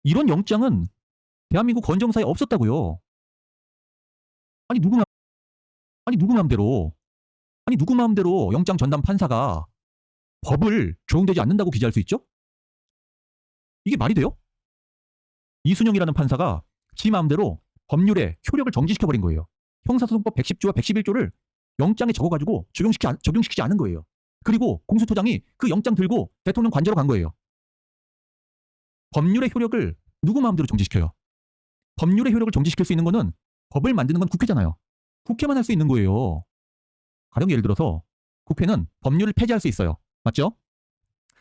이런 영장은 대한민국 건정사에 없었다고요. 아니 누구 맘 아니 누구 마음대로 누구 마음대로 영장 전담 판사가 법을 적용되지 않는다고 기재할 수 있죠? 이게 말이 돼요? 이순영이라는 판사가 지 마음대로 법률의 효력을 정지시켜버린 거예요. 형사소송법 110조와 111조를 영장에 적어가지고 적용시키지 않은 거예요. 그리고 공수처장이 그 영장 들고 대통령 관저로 간 거예요. 법률의 효력을 누구 마음대로 정지시켜요? 법률의 효력을 정지시킬 수 있는 거는 법을 만드는 건 국회잖아요. 국회만 할 수 있는 거예요. 가령 예를 들어서 국회는 법률을 폐지할 수 있어요. 맞죠?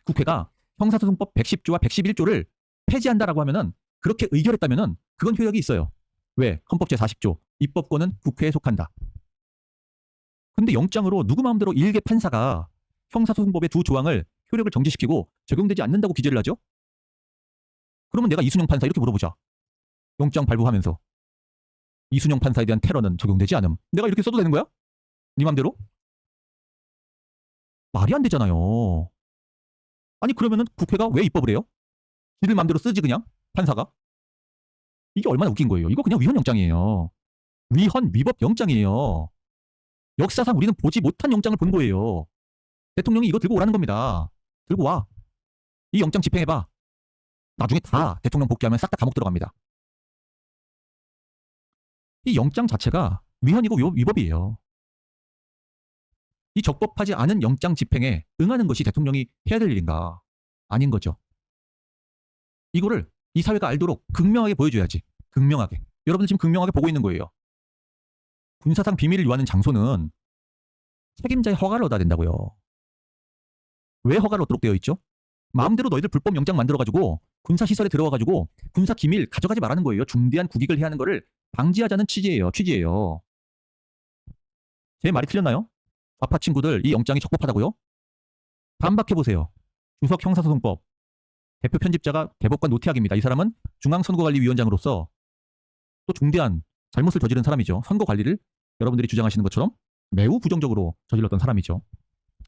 국회가 형사소송법 110조와 111조를 폐지한다라고 하면은, 그렇게 의결했다면은 그건 효력이 있어요. 왜? 헌법 제40조 입법권은 국회에 속한다. 근데 영장으로 누구 마음대로 일개 판사가 형사소송법의 두 조항을 효력을 정지시키고 적용되지 않는다고 기재를 하죠? 그러면 내가 이순영 판사 이렇게 물어보자. 영장 발부하면서 이순영 판사에 대한 테러는 적용되지 않음. 내가 이렇게 써도 되는 거야? 네 맘대로? 말이 안 되잖아요. 아니 그러면은 국회가 왜 입법을 해요? 지들 맘대로 쓰지 그냥? 판사가? 이게 얼마나 웃긴 거예요. 이거 그냥 위헌 영장이에요. 위헌 위법 영장이에요. 역사상 우리는 보지 못한 영장을 본 거예요. 대통령이 이거 들고 오라는 겁니다. 들고 와. 이 영장 집행해봐. 나중에 다 대통령 복귀하면 싹 다 감옥 들어갑니다. 이 영장 자체가 위헌이고 위법이에요. 이 적법하지 않은 영장 집행에 응하는 것이 대통령이 해야 될 일인가? 아닌 거죠. 이거를 이 사회가 알도록 극명하게 보여줘야지. 극명하게. 여러분들 지금 극명하게 보고 있는 거예요. 군사상 비밀을 유하는 장소는 책임자의 허가를 얻어야 된다고요. 왜 허가를 얻도록 되어 있죠? 마음대로 너희들 불법 영장 만들어가지고 군사시설에 들어와가지고 군사 기밀 가져가지 말라는 거예요. 중대한 국익을 해야 하는 거를 방지하자는 취지예요. 제 말이 틀렸나요? 좌파 친구들 이 영장이 적법하다고요? 반박해보세요. 주석 형사소송법 대표 편집자가 대법관 노태학입니다. 이 사람은 중앙선거관리위원장으로서 또 중대한 잘못을 저지른 사람이죠. 선거관리를 여러분들이 주장하시는 것처럼 매우 부정적으로 저질렀던 사람이죠.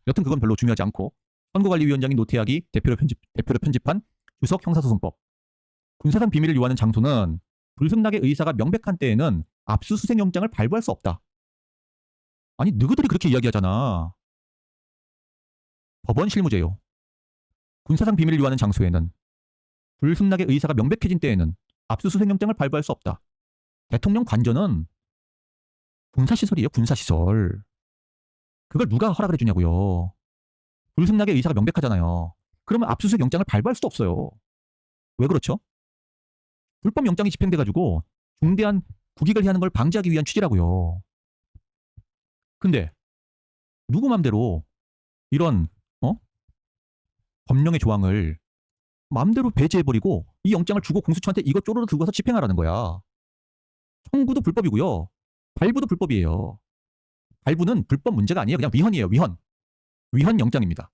여튼 그건 별로 중요하지 않고, 선거관리위원장인 노태학이 대표로 편집한 주석 형사소송법, 군사상 비밀을 유하는 장소는 불승낙의 의사가 명백한 때에는 압수수색 영장을 발부할 수 없다. 아니 너희들이 그렇게 이야기하잖아. 법원 실무제요. 군사상 비밀을 유하는 장소에는 불승낙의 의사가 명백해진 때에는 압수수색 영장을 발부할 수 없다. 대통령 관저는 군사시설이에요. 군사시설. 그걸 누가 허락을 해주냐고요. 불승낙의 의사가 명백하잖아요. 그러면 압수수색 영장을 발부할 수도 없어요. 왜 그렇죠? 불법 영장이 집행돼가지고 중대한 국익을 해하는 걸 방지하기 위한 취지라고요. 근데 누구 맘대로 이런 법령의 조항을 맘대로 배제해버리고 이 영장을 주고 공수처한테 이것 쪼르르 들고 가서 집행하라는 거야. 청구도 불법이고요. 발부도 불법이에요. 발부는 불법 문제가 아니에요. 그냥 위헌이에요. 위헌 영장입니다.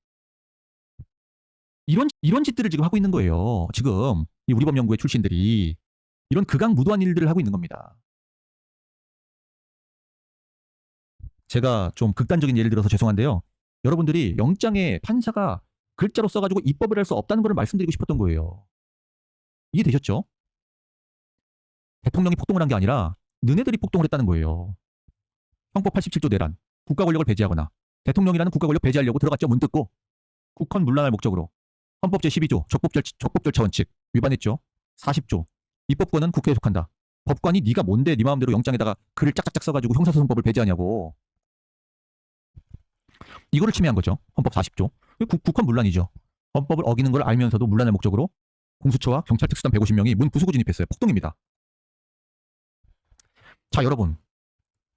이런 짓들을 지금 하고 있는 거예요. 지금 이 우리법연구회 출신들이 이런 극악무도한 일들을 하고 있는 겁니다. 제가 좀 극단적인 예를 들어서 죄송한데요. 여러분들이 영장에 판사가 글자로 써가지고 입법을 할 수 없다는 걸 말씀드리고 싶었던 거예요. 이해되셨죠? 대통령이 폭동을 한 게 아니라 너네들이 폭동을 했다는 거예요. 형법 87조 내란, 국가 권력을 배제하거나 대통령이라는 국가 권력 배제하려고 들어갔죠. 문 뜯고. 국헌 문란할 목적으로. 헌법 제12조 적법 절차 원칙 위반했죠. 40조 입법권은 국회에 속한다. 법관이 네가 뭔데 네 마음대로 영장에다가 글을 짝짝짝 써가지고 형사소송법을 배제하냐고. 이거를 침해한 거죠. 헌법 40조. 국헌 문란이죠. 헌법을 어기는 걸 알면서도 문란할 목적으로 공수처와 경찰 특수단 150명이 문 부수고 진입했어요. 폭동입니다. 자 여러분,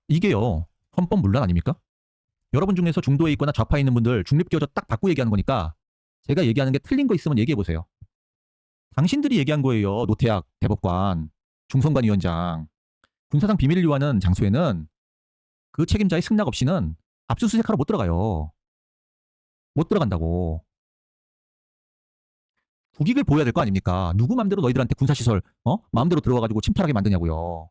이게요 헌법 문란 아닙니까? 여러분 중에서 중도에 있거나 좌파에 있는 분들 중립기어져 딱 받고 얘기하는 거니까 제가 얘기하는 게 틀린 거 있으면 얘기해보세요. 당신들이 얘기한 거예요. 노태학 대법관, 중선관 위원장. 군사상 비밀을 유하는 장소에는 그 책임자의 승낙 없이는 압수수색하러 못 들어가요. 못 들어간다고. 국익을 보여야 될 거 아닙니까? 누구 맘대로 너희들한테 군사시설 마음대로 들어와가지고 침탈하게 만드냐고요.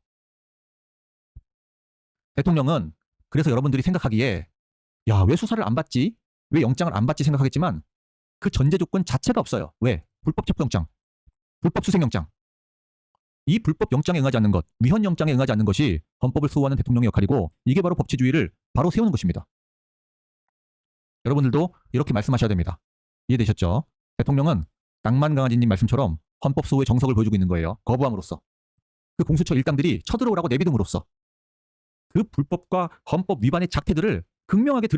대통령은 그래서 여러분들이 생각하기에 야, 왜 수사를 안 받지? 왜 영장을 안 받지 생각하겠지만 그 전제 조건 자체가 없어요. 왜? 불법 체포영장, 불법 수색영장. 이 불법 영장에 응하지 않는 것, 위헌 영장에 응하지 않는 것이 헌법을 수호하는 대통령의 역할이고 이게 바로 법치주의를 바로 세우는 것입니다. 여러분들도 이렇게 말씀하셔야 됩니다. 이해되셨죠? 대통령은 낭만 강아지님 말씀처럼 헌법 수호의 정석을 보여주고 있는 거예요. 거부함으로써. 그 공수처 일당들이 쳐들어오라고 내비둠으로써 그 불법과 헌법 위반의 작태들을 극명하게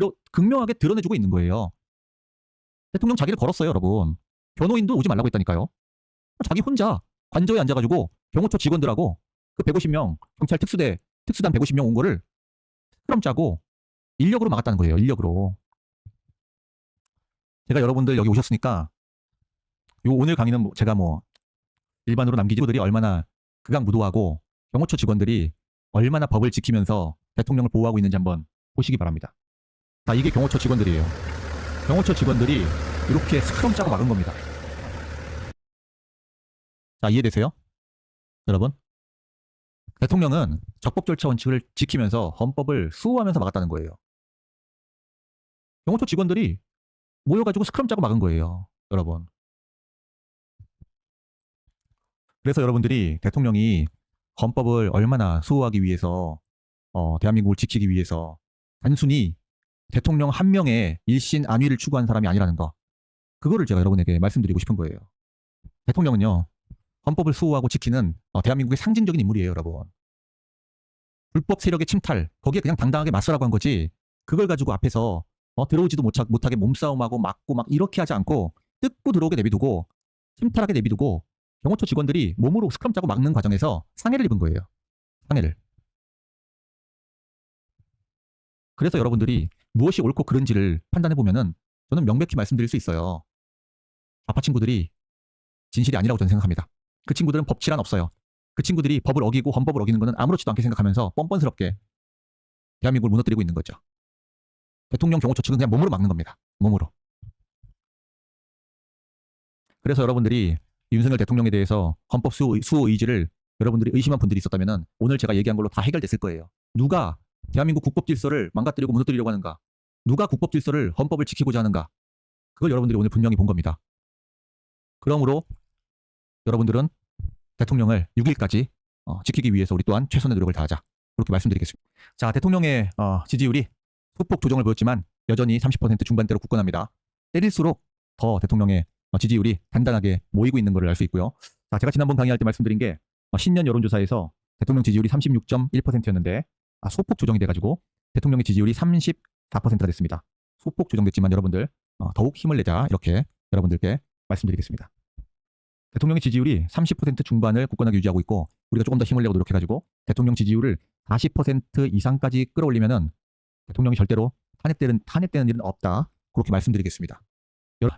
드러내주고 있는 거예요. 대통령 자기를 걸었어요, 여러분. 변호인도 오지 말라고 했다니까요. 자기 혼자 관저에 앉아가지고 경호처 직원들하고 그 150명 경찰 특수단 150명 온 거를 스크럼 짜고 인력으로 막았다는 거예요. 인력으로. 제가 여러분들 여기 오셨으니까 요 오늘 강의는 제가 일반으로 남기지 들이 얼마나 극악무도하고 경호처 직원들이 얼마나 법을 지키면서 대통령을 보호하고 있는지 한번 보시기 바랍니다. 자, 이게 경호처 직원들이에요. 경호처 직원들이 이렇게 스크럼 짜고 막은 겁니다. 자, 이해되세요? 여러분? 대통령은 적법 절차 원칙을 지키면서 헌법을 수호하면서 막았다는 거예요. 경호처 직원들이 모여가지고 스크럼 짜고 막은 거예요. 여러분. 그래서 여러분들이 대통령이 헌법을 얼마나 수호하기 위해서 대한민국을 지키기 위해서 단순히 대통령 한 명의 일신 안위를 추구한 사람이 아니라는 거, 그거를 제가 여러분에게 말씀드리고 싶은 거예요. 대통령은요, 헌법을 수호하고 지키는 대한민국의 상징적인 인물이에요. 여러분. 불법 세력의 침탈, 거기에 그냥 당당하게 맞서라고 한 거지, 그걸 가지고 앞에서 들어오지도 못하게 몸싸움하고 막고 막 이렇게 하지 않고 뜯고 들어오게 내비두고 침탈하게 내비두고 경호처 직원들이 몸으로 스크럼 짜고 막는 과정에서 상해를 입은 거예요. 상해를. 그래서 여러분들이 무엇이 옳고 그른지를 판단해보면은 저는 명백히 말씀드릴 수 있어요. 좌파 친구들이 진실이 아니라고 저는 생각합니다. 그 친구들은 법치란 없어요. 그 친구들이 법을 어기고 헌법을 어기는 것은 아무렇지도 않게 생각하면서 뻔뻔스럽게 대한민국을 무너뜨리고 있는 거죠. 대통령 경호처 측은 그냥 몸으로 막는 겁니다. 몸으로. 그래서 여러분들이 윤석열 대통령에 대해서 헌법 수호 의지를 여러분들이 의심한 분들이 있었다면 오늘 제가 얘기한 걸로 다 해결됐을 거예요. 누가 대한민국 국법 질서를 망가뜨리고 무너뜨리려고 하는가? 누가 국법 질서를 헌법을 지키고자 하는가? 그걸 여러분들이 오늘 분명히 본 겁니다. 그러므로 여러분들은 대통령을 6일까지 지키기 위해서 우리 또한 최선의 노력을 다하자. 그렇게 말씀드리겠습니다. 자, 대통령의 지지율이 소폭 조정을 보였지만 여전히 30% 중반대로 굳건합니다. 때릴수록 더 대통령의 지지율이 단단하게 모이고 있는 것을 알 수 있고요. 자, 제가 지난번 강의할 때 말씀드린 게 신년 여론조사에서 대통령 지지율이 36.1%였는데 소폭 조정이 돼가지고 대통령의 지지율이 34%가 됐습니다. 소폭 조정됐지만 여러분들 더욱 힘을 내자, 이렇게 여러분들께 말씀드리겠습니다. 대통령의 지지율이 30% 중반을 굳건하게 유지하고 있고 우리가 조금 더 힘을 내고 노력해가지고 대통령 지지율을 40% 이상까지 끌어올리면은 대통령이 절대로 탄핵되는 일은 없다. 그렇게 말씀드리겠습니다.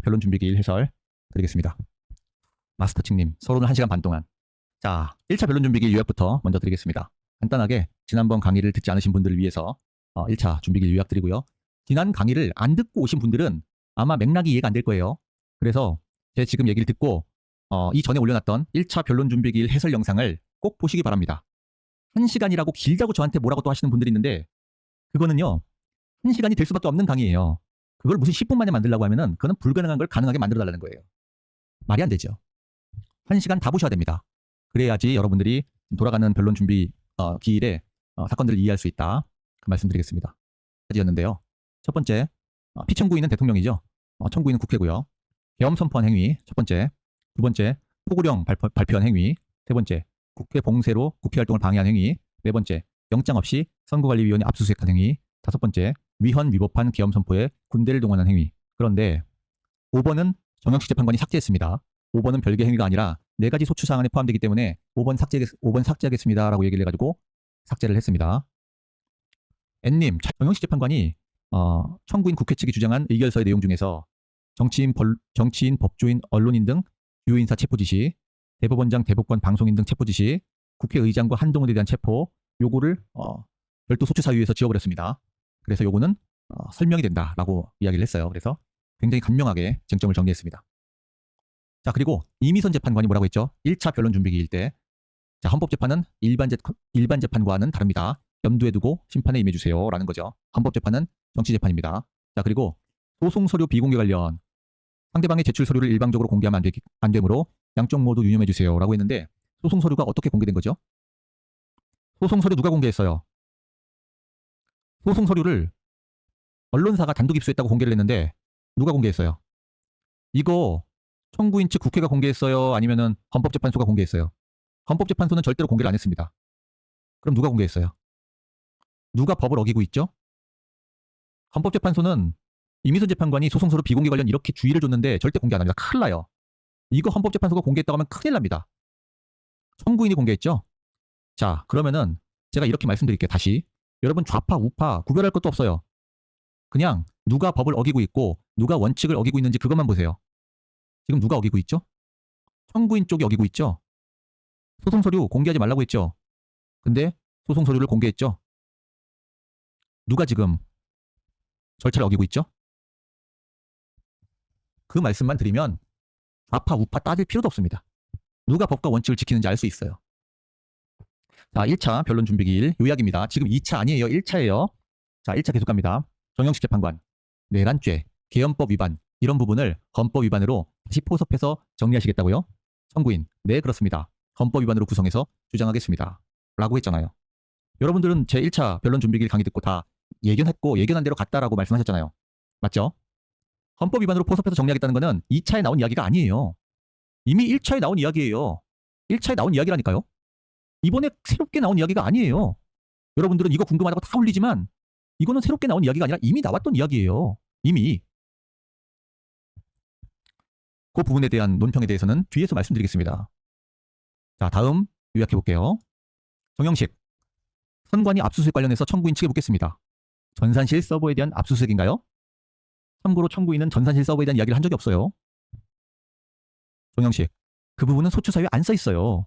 변론 준비기일 해설 드리겠습니다. 마스터칭님, 서론을 1시간 반 동안. 자, 1차 변론 준비기일 요약부터 먼저 드리겠습니다. 간단하게 지난번 강의를 듣지 않으신 분들을 위해서 1차 준비기일 요약 드리고요. 지난 강의를 안 듣고 오신 분들은 아마 맥락이 이해가 안 될 거예요. 그래서 제 지금 얘기를 듣고 이전에 올려놨던 1차 변론 준비기일 해설 영상을 꼭 보시기 바랍니다. 1시간이라고 길다고 저한테 뭐라고 또 하시는 분들이 있는데 그거는요, 1시간이 될 수밖에 없는 강의예요. 그걸 무슨 10분 만에 만들려고 하면은 그거는 불가능한 걸 가능하게 만들어달라는 거예요. 말이 안 되죠. 1시간 다 보셔야 됩니다. 그래야지 여러분들이 돌아가는 변론 준비 기일에 사건들을 이해할 수 있다. 그 말씀드리겠습니다. 였는데요. 첫 번째, 피청구인은 대통령이죠. 청구인은 국회고요. 계엄 선포한 행위, 첫 번째. 두 번째, 포고령 발표한 행위. 세 번째, 국회 봉쇄로 국회 활동을 방해한 행위. 네 번째, 영장 없이 선거관리위원회 압수수색한 행위. 다섯 번째, 위헌 위법한 계엄 선포에 군대를 동원한 행위. 그런데 5번은 정영식 재판관이 삭제했습니다. 5번은 별개 행위가 아니라 4가지 소추 사항에 포함되기 때문에 5번 삭제하겠습니다 라고 얘기를 해가지고 삭제를 했습니다. N님, 정영식 재판관이 청구인 국회 측이 주장한 의결서의 내용 중에서 정치인, 법조인, 언론인 등 주요 인사 체포 지시, 대법원장, 대법관, 방송인 등 체포 지시, 국회의장과 한동훈에 대한 체포 요구를 별도 소추 사유에서 지워버렸습니다. 그래서 요거는 설명이 된다라고 이야기를 했어요. 그래서 굉장히 간명하게 쟁점을 정리했습니다. 자, 그리고 이미선 재판관이 뭐라고 했죠? 1차 변론 준비기일 때, 자, 헌법재판은 일반 재판과는 다릅니다. 염두에 두고 심판에 임해주세요 라는 거죠. 헌법재판은 정치재판입니다. 자, 그리고 소송 서류 비공개 관련 상대방의 제출 서류를 일방적으로 공개하면 안 되므로 양쪽 모두 유념해주세요 라고 했는데 소송 서류가 어떻게 공개된 거죠? 소송 서류 누가 공개했어요? 소송 서류를 언론사가 단독 입수했다고 공개를 했는데 누가 공개했어요? 이거 청구인 측 국회가 공개했어요? 아니면은 헌법재판소가 공개했어요? 헌법재판소는 절대로 공개를 안 했습니다. 그럼 누가 공개했어요? 누가 법을 어기고 있죠? 헌법재판소는 이미선 재판관이 소송서류 비공개 관련 이렇게 주의를 줬는데 절대 공개 안 합니다. 큰일 나요. 이거 헌법재판소가 공개했다고 하면 큰일 납니다. 청구인이 공개했죠? 자, 그러면은 제가 이렇게 말씀드릴게요. 다시. 여러분 좌파, 우파 구별할 것도 없어요. 그냥 누가 법을 어기고 있고 누가 원칙을 어기고 있는지 그것만 보세요. 지금 누가 어기고 있죠? 청구인 쪽이 어기고 있죠? 소송서류 공개하지 말라고 했죠? 근데 소송서류를 공개했죠? 누가 지금 절차를 어기고 있죠? 그 말씀만 드리면 좌파, 우파 따질 필요도 없습니다. 누가 법과 원칙을 지키는지 알 수 있어요. 자, 1차 변론 준비 기일 요약입니다. 지금 2차 아니에요. 1차예요. 자, 1차 계속 갑니다. 정영식 재판관, 내란죄, 개헌법 위반 이런 부분을 헌법 위반으로 다시 포섭해서 정리하시겠다고요? 청구인, 네 그렇습니다. 헌법 위반으로 구성해서 주장하겠습니다. 라고 했잖아요. 여러분들은 제 1차 변론 준비 기일 강의 듣고 다 예견했고 예견한 대로 갔다라고 말씀하셨잖아요. 맞죠? 헌법 위반으로 포섭해서 정리하겠다는 거는 2차에 나온 이야기가 아니에요. 이미 1차에 나온 이야기예요. 1차에 나온 이야기라니까요. 이번에 새롭게 나온 이야기가 아니에요. 여러분들은 이거 궁금하다고 다 올리지만 이거는 새롭게 나온 이야기가 아니라 이미 나왔던 이야기예요. 이미. 그 부분에 대한 논평에 대해서는 뒤에서 말씀드리겠습니다. 자, 다음 요약해 볼게요. 정영식, 선관위 압수수색 관련해서 청구인 측에 묻겠습니다. 전산실 서버에 대한 압수수색인가요? 참고로 청구인은 전산실 서버에 대한 이야기를 한 적이 없어요. 정영식, 그 부분은 소추사유에 안 써 있어요.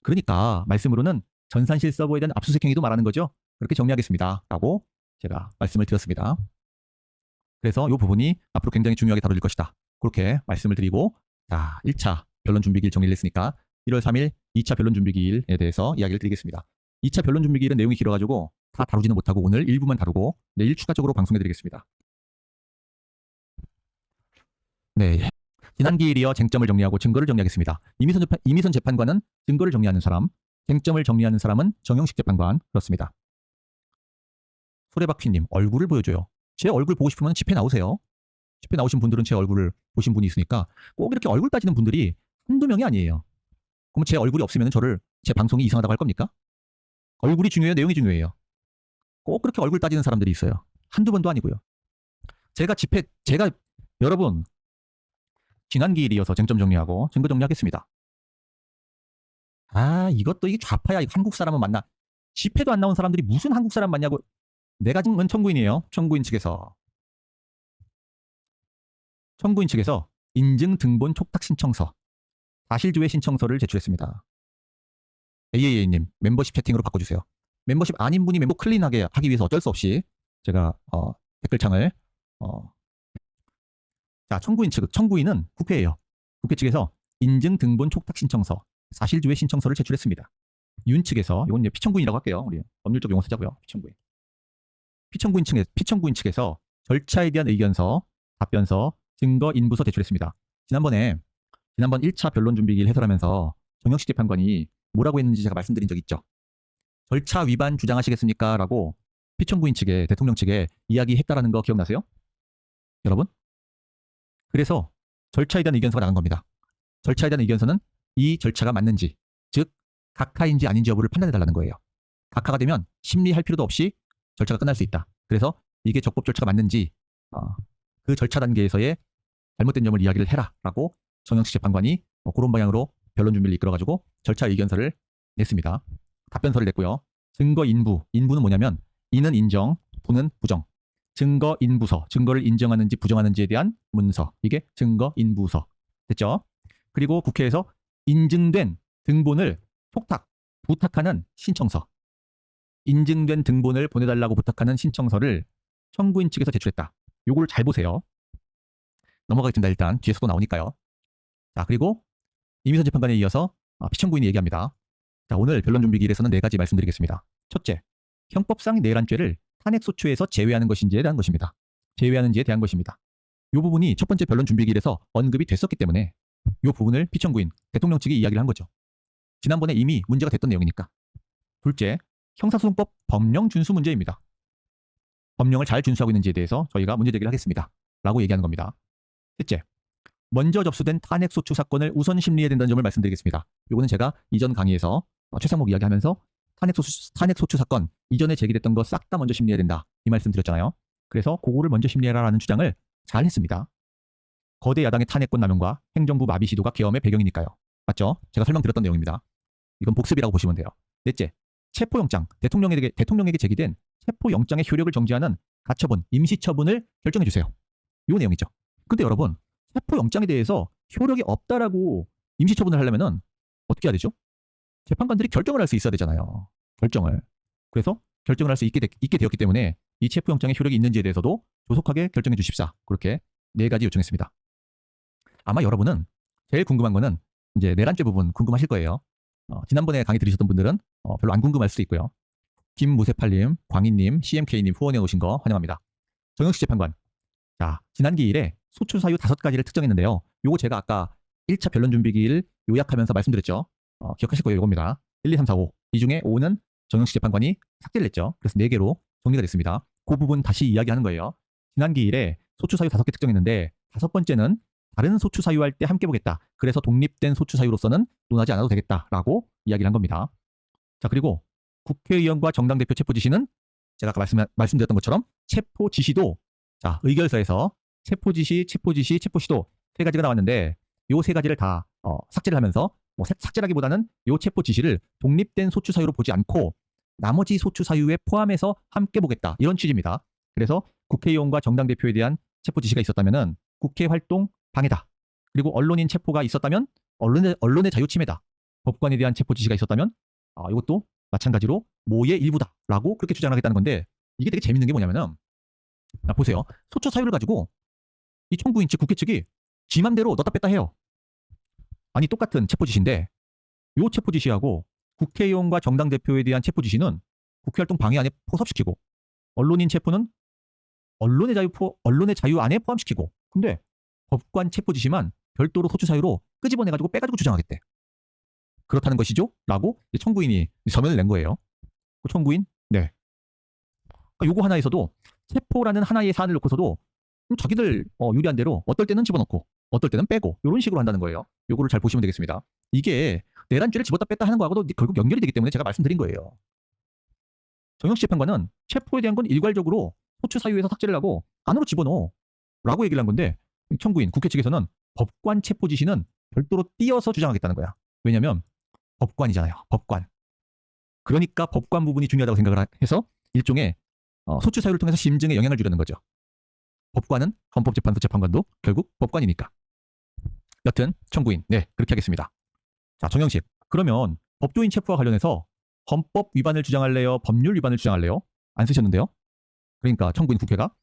그러니까 말씀으로는 전산실 서버에 대한 압수수색 행위도 말하는 거죠. 그렇게 정리하겠습니다. 라고 제가 말씀을 드렸습니다. 그래서 이 부분이 앞으로 굉장히 중요하게 다뤄질 것이다. 그렇게 말씀을 드리고, 자, 1차 변론 준비기일 정리를 했으니까 1월 3일 2차 변론 준비기일에 대해서 이야기를 드리겠습니다. 2차 변론 준비기일은 내용이 길어가지고 다 다루지는 못하고 오늘 일부만 다루고 내일 추가적으로 방송해드리겠습니다. 네. 지난 기일이어 쟁점을 정리하고 증거를 정리하겠습니다. 이미선 재판관은 증거를 정리하는 사람, 쟁점을 정리하는 사람은 정영식 재판관. 그렇습니다. 소래바퀴님, 얼굴을 보여줘요. 제 얼굴 보고 싶으면 집회 나오세요. 집회 나오신 분들은 제 얼굴을 보신 분이 있으니까 꼭 이렇게 얼굴 따지는 분들이 한두 명이 아니에요. 그럼 제 얼굴이 없으면 저를 제 방송이 이상하다고 할 겁니까? 얼굴이 중요해요? 내용이 중요해요? 꼭 그렇게 얼굴 따지는 사람들이 있어요. 한두 번도 아니고요. 제가 여러분 지난 기일이어서 쟁점 정리하고 증거 정리하겠습니다. 아, 이것도 이게 좌파야. 한국 사람은 맞나? 집회도 안 나온 사람들이 무슨 한국 사람 맞냐고. 내가 지금은 청구인이에요. 청구인 측에서 인증 등본 촉탁 신청서, 사실조회 신청서를 제출했습니다. AAA님, 멤버십 채팅으로 바꿔주세요. 멤버십 아닌 분이 멤버 클린하게 하기 위해서 어쩔 수 없이 제가 댓글창을 자, 청구인은 국회예요. 국회 측에서 인증 등본 촉탁 신청서, 사실조회 신청서를 제출했습니다. 윤 측에서 이건 피청구인이라고 할게요. 우리 법률적 용어 쓰자고요. 피청구인 측에서 절차에 대한 의견서, 답변서, 증거 인부서 제출했습니다. 지난번 1차 변론 준비기일 해설하면서 정영식 재판관이 뭐라고 했는지 제가 말씀드린 적 있죠. 절차 위반 주장하시겠습니까? 라고 피청구인 측에 대통령 측에 이야기했다라는 거 기억나세요? 여러분? 그래서 절차에 대한 의견서가 나간 겁니다. 절차에 대한 의견서는 이 절차가 맞는지, 즉 각하인지 아닌지 여부를 판단해달라는 거예요. 각하가 되면 심리할 필요도 없이 절차가 끝날 수 있다. 그래서 이게 적법 절차가 맞는지 그 절차 단계에서의 잘못된 점을 이야기를 해라라고 정영식 재판관이 그런 방향으로 변론 준비를 이끌어가지고 절차 의견서를 냈습니다. 답변서를 냈고요. 증거 인부는 뭐냐면 이는 인정, 부는 부정. 증거 인부서, 증거를 인정하는지 부정하는지에 대한 문서, 이게 증거 인부서. 됐죠? 그리고 국회에서 인증된 등본을 부탁하는 신청서, 인증된 등본을 보내달라고 부탁하는 신청서를 청구인 측에서 제출했다. 요걸 잘 보세요. 넘어가겠습니다. 일단 뒤에서도 나오니까요. 자, 그리고 이미선 재판관에 이어서 피청구인이 얘기합니다. 자, 오늘 변론 준비기일에서는 4가지 말씀드리겠습니다. 첫째, 형법상 내란죄를 탄핵소추에서 제외하는 것인지에 대한 것입니다. 제외하는지에 대한 것입니다. 이 부분이 첫 번째 변론 준비기일에서 언급이 됐었기 때문에 이 부분을 피청구인, 대통령 측이 이야기를 한 거죠. 지난번에 이미 문제가 됐던 내용이니까. 둘째, 형사소송법 법령 준수 문제입니다. 법령을 잘 준수하고 있는지에 대해서 저희가 문제 제기를 하겠습니다. 라고 얘기하는 겁니다. 셋째, 먼저 접수된 탄핵소추 사건을 우선 심리해야 된다는 점을 말씀드리겠습니다. 요거는 제가 이전 강의에서 최상목 이야기하면서 탄핵소추 사건 이전에 제기됐던 거 싹 다 먼저 심리해야 된다. 이 말씀 드렸잖아요. 그래서 그거를 먼저 심리해라라는 주장을 잘 했습니다. 거대 야당의 탄핵권 남용과 행정부 마비 시도가 계엄의 배경이니까요. 맞죠? 제가 설명드렸던 내용입니다. 이건 복습이라고 보시면 돼요. 넷째, 체포영장, 대통령에게 제기된 체포영장의 효력을 정지하는 가처분, 임시처분을 결정해 주세요. 이 내용이죠. 근데 여러분, 체포영장에 대해서 효력이 없다라고 임시처분을 하려면은 어떻게 해야 되죠? 재판관들이 결정을 할 수 있어야 되잖아요. 결정을. 그래서 결정을 할 수 있게 되었기 때문에 이 체포영장의 효력이 있는지에 대해서도 조속하게 결정해 주십사. 그렇게 4가지 요청했습니다. 아마 여러분은 제일 궁금한 거는 이제 내란죄 부분 궁금하실 거예요. 지난번에 강의 들으셨던 분들은 별로 안 궁금할 수도 있고요. 김무세팔님, 광희님, CMK님 후원해 오신 거 환영합니다. 정영식 재판관. 자, 지난 기일에 소추 사유 5가지를 특정했는데요. 요거 제가 아까 1차 변론 준비기일 요약하면서 말씀드렸죠. 기억하실 거예요. 요겁니다. 1, 2, 3, 4, 5. 이 중에 5는 정영식 재판관이 삭제를 했죠. 그래서 4개로 정리가 됐습니다. 그 부분 다시 이야기하는 거예요. 지난 기일에 소추 사유 5개 특정했는데 5번째는 다른 소추 사유할 때 함께 보겠다. 그래서 독립된 소추 사유로서는 논하지 않아도 되겠다라고 이야기를 한 겁니다. 자, 그리고 국회의원과 정당 대표 체포 지시는 제가 아까 말씀드렸던 것처럼 체포 지시도 자, 의결서에서 체포 지시, 체포 시도 3가지가 나왔는데 요 3가지를 다 삭제를 하면서 삭제라기보다는 요 체포 지시를 독립된 소추 사유로 보지 않고 나머지 소추 사유에 포함해서 함께 보겠다. 이런 취지입니다. 그래서 국회의원과 정당 대표에 대한 체포 지시가 있었다면은 국회 활동 방해다. 그리고 언론인 체포가 있었다면 언론의 자유 침해다. 법관에 대한 체포 지시가 있었다면 이것도 마찬가지로 모의 일부다라고 그렇게 주장하겠다는 건데 이게 되게 재밌는 게 뭐냐면은 보세요. 소추 사유를 가지고 이 청구인 측 국회 측이 지 맘대로 넣었다 뺐다 해요. 아니 똑같은 체포 지시인데 요 체포 지시하고 국회의원과 정당 대표에 대한 체포 지시는 국회 활동 방해 안에 포섭시키고 언론인 체포는 언론의 자유 안에 포함시키고 근데 법관 체포 지시만 별도로 소추 사유로 끄집어내가지고 빼가지고 주장하겠대. 그렇다는 것이죠? 라고 청구인이 서면을 낸 거예요. 그 청구인? 네. 그러니까 요거 하나에서도 체포라는 하나의 사안을 놓고서도 자기들 유리한 대로 어떨 때는 집어넣고 어떨 때는 빼고 이런 식으로 한다는 거예요. 요거를 잘 보시면 되겠습니다. 이게 내란죄를 집었다 뺐다 하는 거하고도 결국 연결이 되기 때문에 제가 말씀드린 거예요. 정영식 재판관은 체포에 대한 건 일괄적으로 소추 사유에서 삭제를 하고 안으로 집어넣어 라고 얘기를 한 건데 청구인 국회 측에서는 법관 체포 지시는 별도로 띄어서 주장하겠다는 거야. 왜냐하면 법관이잖아요. 법관. 그러니까 법관 부분이 중요하다고 생각을 해서 일종의 소추 사유를 통해서 심증에 영향을 주려는 거죠. 법관은 헌법재판소 재판관도 결국 법관이니까. 여튼 청구인 네 그렇게 하겠습니다. 자 정영식 그러면 법조인 체포와 관련해서 헌법 위반을 주장할래요? 법률 위반을 주장할래요? 안 쓰셨는데요. 그러니까 청구인 국회가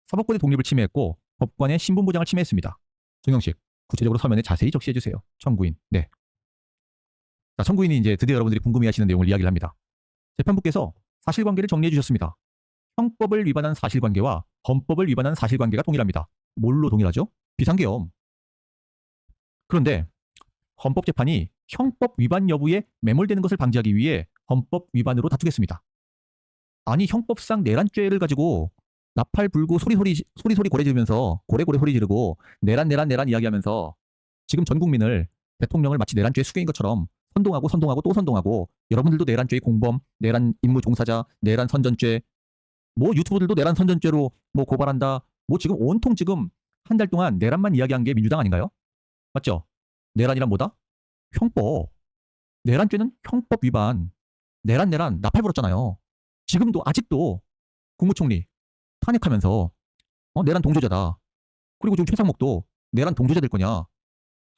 사법권의 독립을 침해했고 법관의 신분보장을 침해했습니다. 정영식 구체적으로 서면에 자세히 적시해 주세요. 청구인 네. 자 청구인이 이제 드디어 여러분들이 궁금해하시는 내용을 이야기를 합니다. 재판부께서 사실관계를 정리해 주셨습니다. 형법을 위반한 사실관계와 헌법을 위반한 사실관계가 동일합니다. 뭘로 동일하죠? 비상계엄. 그런데 헌법재판이 형법 위반 여부에 매몰되는 것을 방지하기 위해 헌법 위반으로 다투겠습니다. 아니 형법상 내란죄를 가지고 나팔 불고 소리소리 고래 지르면서 고래고래 소리 지르고 내란 이야기하면서 지금 전 국민을 대통령을 마치 내란죄의 수괴인 것처럼 선동하고 또 선동하고 여러분들도 내란죄의 공범, 내란 임무 종사자, 내란 선전죄 뭐 유튜버들도 내란 선전죄로 뭐 고발한다. 뭐 지금 온통 지금 한 달 동안 내란만 이야기한 게 민주당 아닌가요? 맞죠? 내란이란 뭐다? 형법. 내란죄는 형법 위반. 내란 나팔 불었잖아요. 지금도 아직도 국무총리 탄핵하면서 내란 동조자다. 그리고 지금 최상목도 내란 동조자 될 거냐.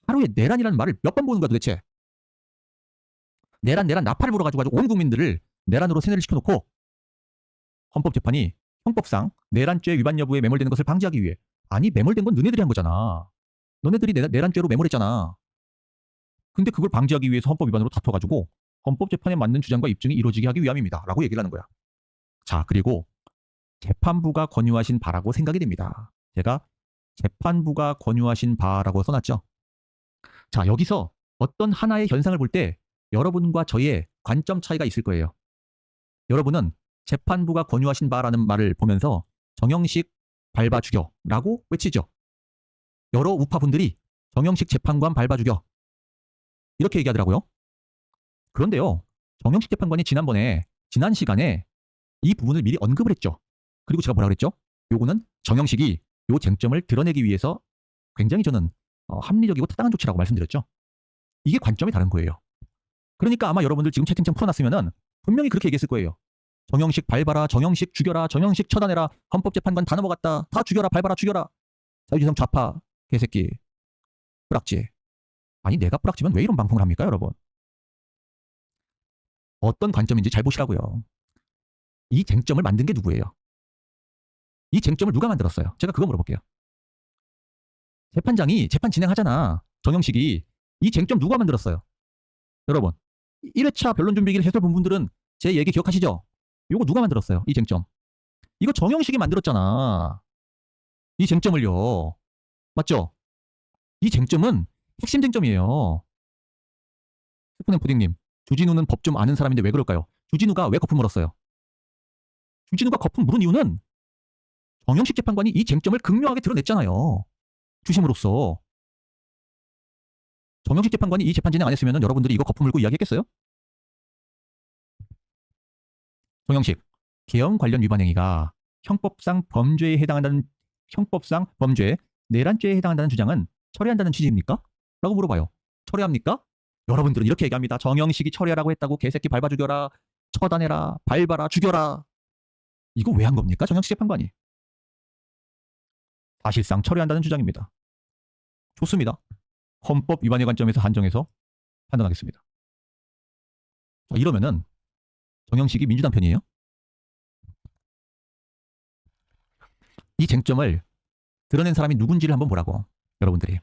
하루에 내란이라는 말을 몇 번 보는 거야 도대체. 내란 나팔 불어가지고 온 국민들을 내란으로 세뇌를 시켜놓고 헌법재판이 형법상 내란죄 위반 여부에 매몰되는 것을 방지하기 위해 아니 매몰된 건 너네들이 한 거잖아. 너네들이 내란죄로 매몰했잖아. 근데 그걸 방지하기 위해서 헌법 위반으로 다퉈가지고 헌법재판에 맞는 주장과 입증이 이루어지게 하기 위함입니다. 라고 얘기를 하는 거야. 자 그리고 재판부가 권유하신 바라고 생각이 됩니다. 제가 재판부가 권유하신 바라고 써놨죠. 자 여기서 어떤 하나의 현상을 볼 때 여러분과 저의 관점 차이가 있을 거예요. 여러분은 재판부가 권유하신 바라는 말을 보면서 정영식 밟아 죽여라고 외치죠. 여러 우파분들이 정영식 재판관 밟아 죽여 이렇게 얘기하더라고요. 그런데요. 정영식 재판관이 지난 시간에 이 부분을 미리 언급을 했죠. 그리고 제가 뭐라 그랬죠? 요거는 정영식이 요 쟁점을 드러내기 위해서 굉장히 저는 합리적이고 타당한 조치라고 말씀드렸죠. 이게 관점이 다른 거예요. 그러니까 아마 여러분들 지금 채팅창 풀어놨으면은 분명히 그렇게 얘기했을 거예요. 정영식 밟아라, 정영식 죽여라, 정영식 처단해라, 헌법재판관 다 넘어갔다, 다 죽여라, 밟아라, 죽여라. 자유지성 좌파 개새끼 뿌락지. 아니 내가 뿌락지면 왜 이런 방송을 합니까 여러분? 어떤 관점인지 잘 보시라고요. 이 쟁점을 만든 게 누구예요? 이 쟁점을 누가 만들었어요? 제가 그거 물어볼게요. 재판장이 재판 진행하잖아. 정영식이 이 쟁점 누가 만들었어요? 여러분 1회차 변론준비기를 해설본 분들은 제 얘기 기억하시죠? 이거 누가 만들었어요? 이 쟁점. 이거 정영식이 만들었잖아. 이 쟁점을요. 맞죠? 이 쟁점은 핵심 쟁점이에요. 스프냉 푸딩님, 주진우는 법 좀 아는 사람인데 왜 그럴까요? 주진우가 왜 거품 물었어요? 주진우가 거품 물은 이유는 정영식 재판관이 이 쟁점을 극명하게 드러냈잖아요. 주심으로써. 정영식 재판관이 이 재판 진행 안 했으면 여러분들이 이거 거품 물고 이야기했겠어요? 정영식, 계엄 관련 위반 행위가 형법상 범죄에 해당한다는 형법상 범죄, 내란죄에 해당한다는 주장은 철회한다는 취지입니까? 라고 물어봐요. 철회합니까? 여러분들은 이렇게 얘기합니다. 정영식이 철회하라고 했다고 개새끼 밟아 죽여라, 처단해라, 밟아라, 죽여라. 이거 왜 한 겁니까? 정영식 재판관이. 사실상 철회한다는 주장입니다. 좋습니다. 헌법 위반의 관점에서 한정해서 판단하겠습니다. 자, 이러면은 정영식이 민주당 편이에요? 이 쟁점을 드러낸 사람이 누군지를 한번 보라고. 여러분들이.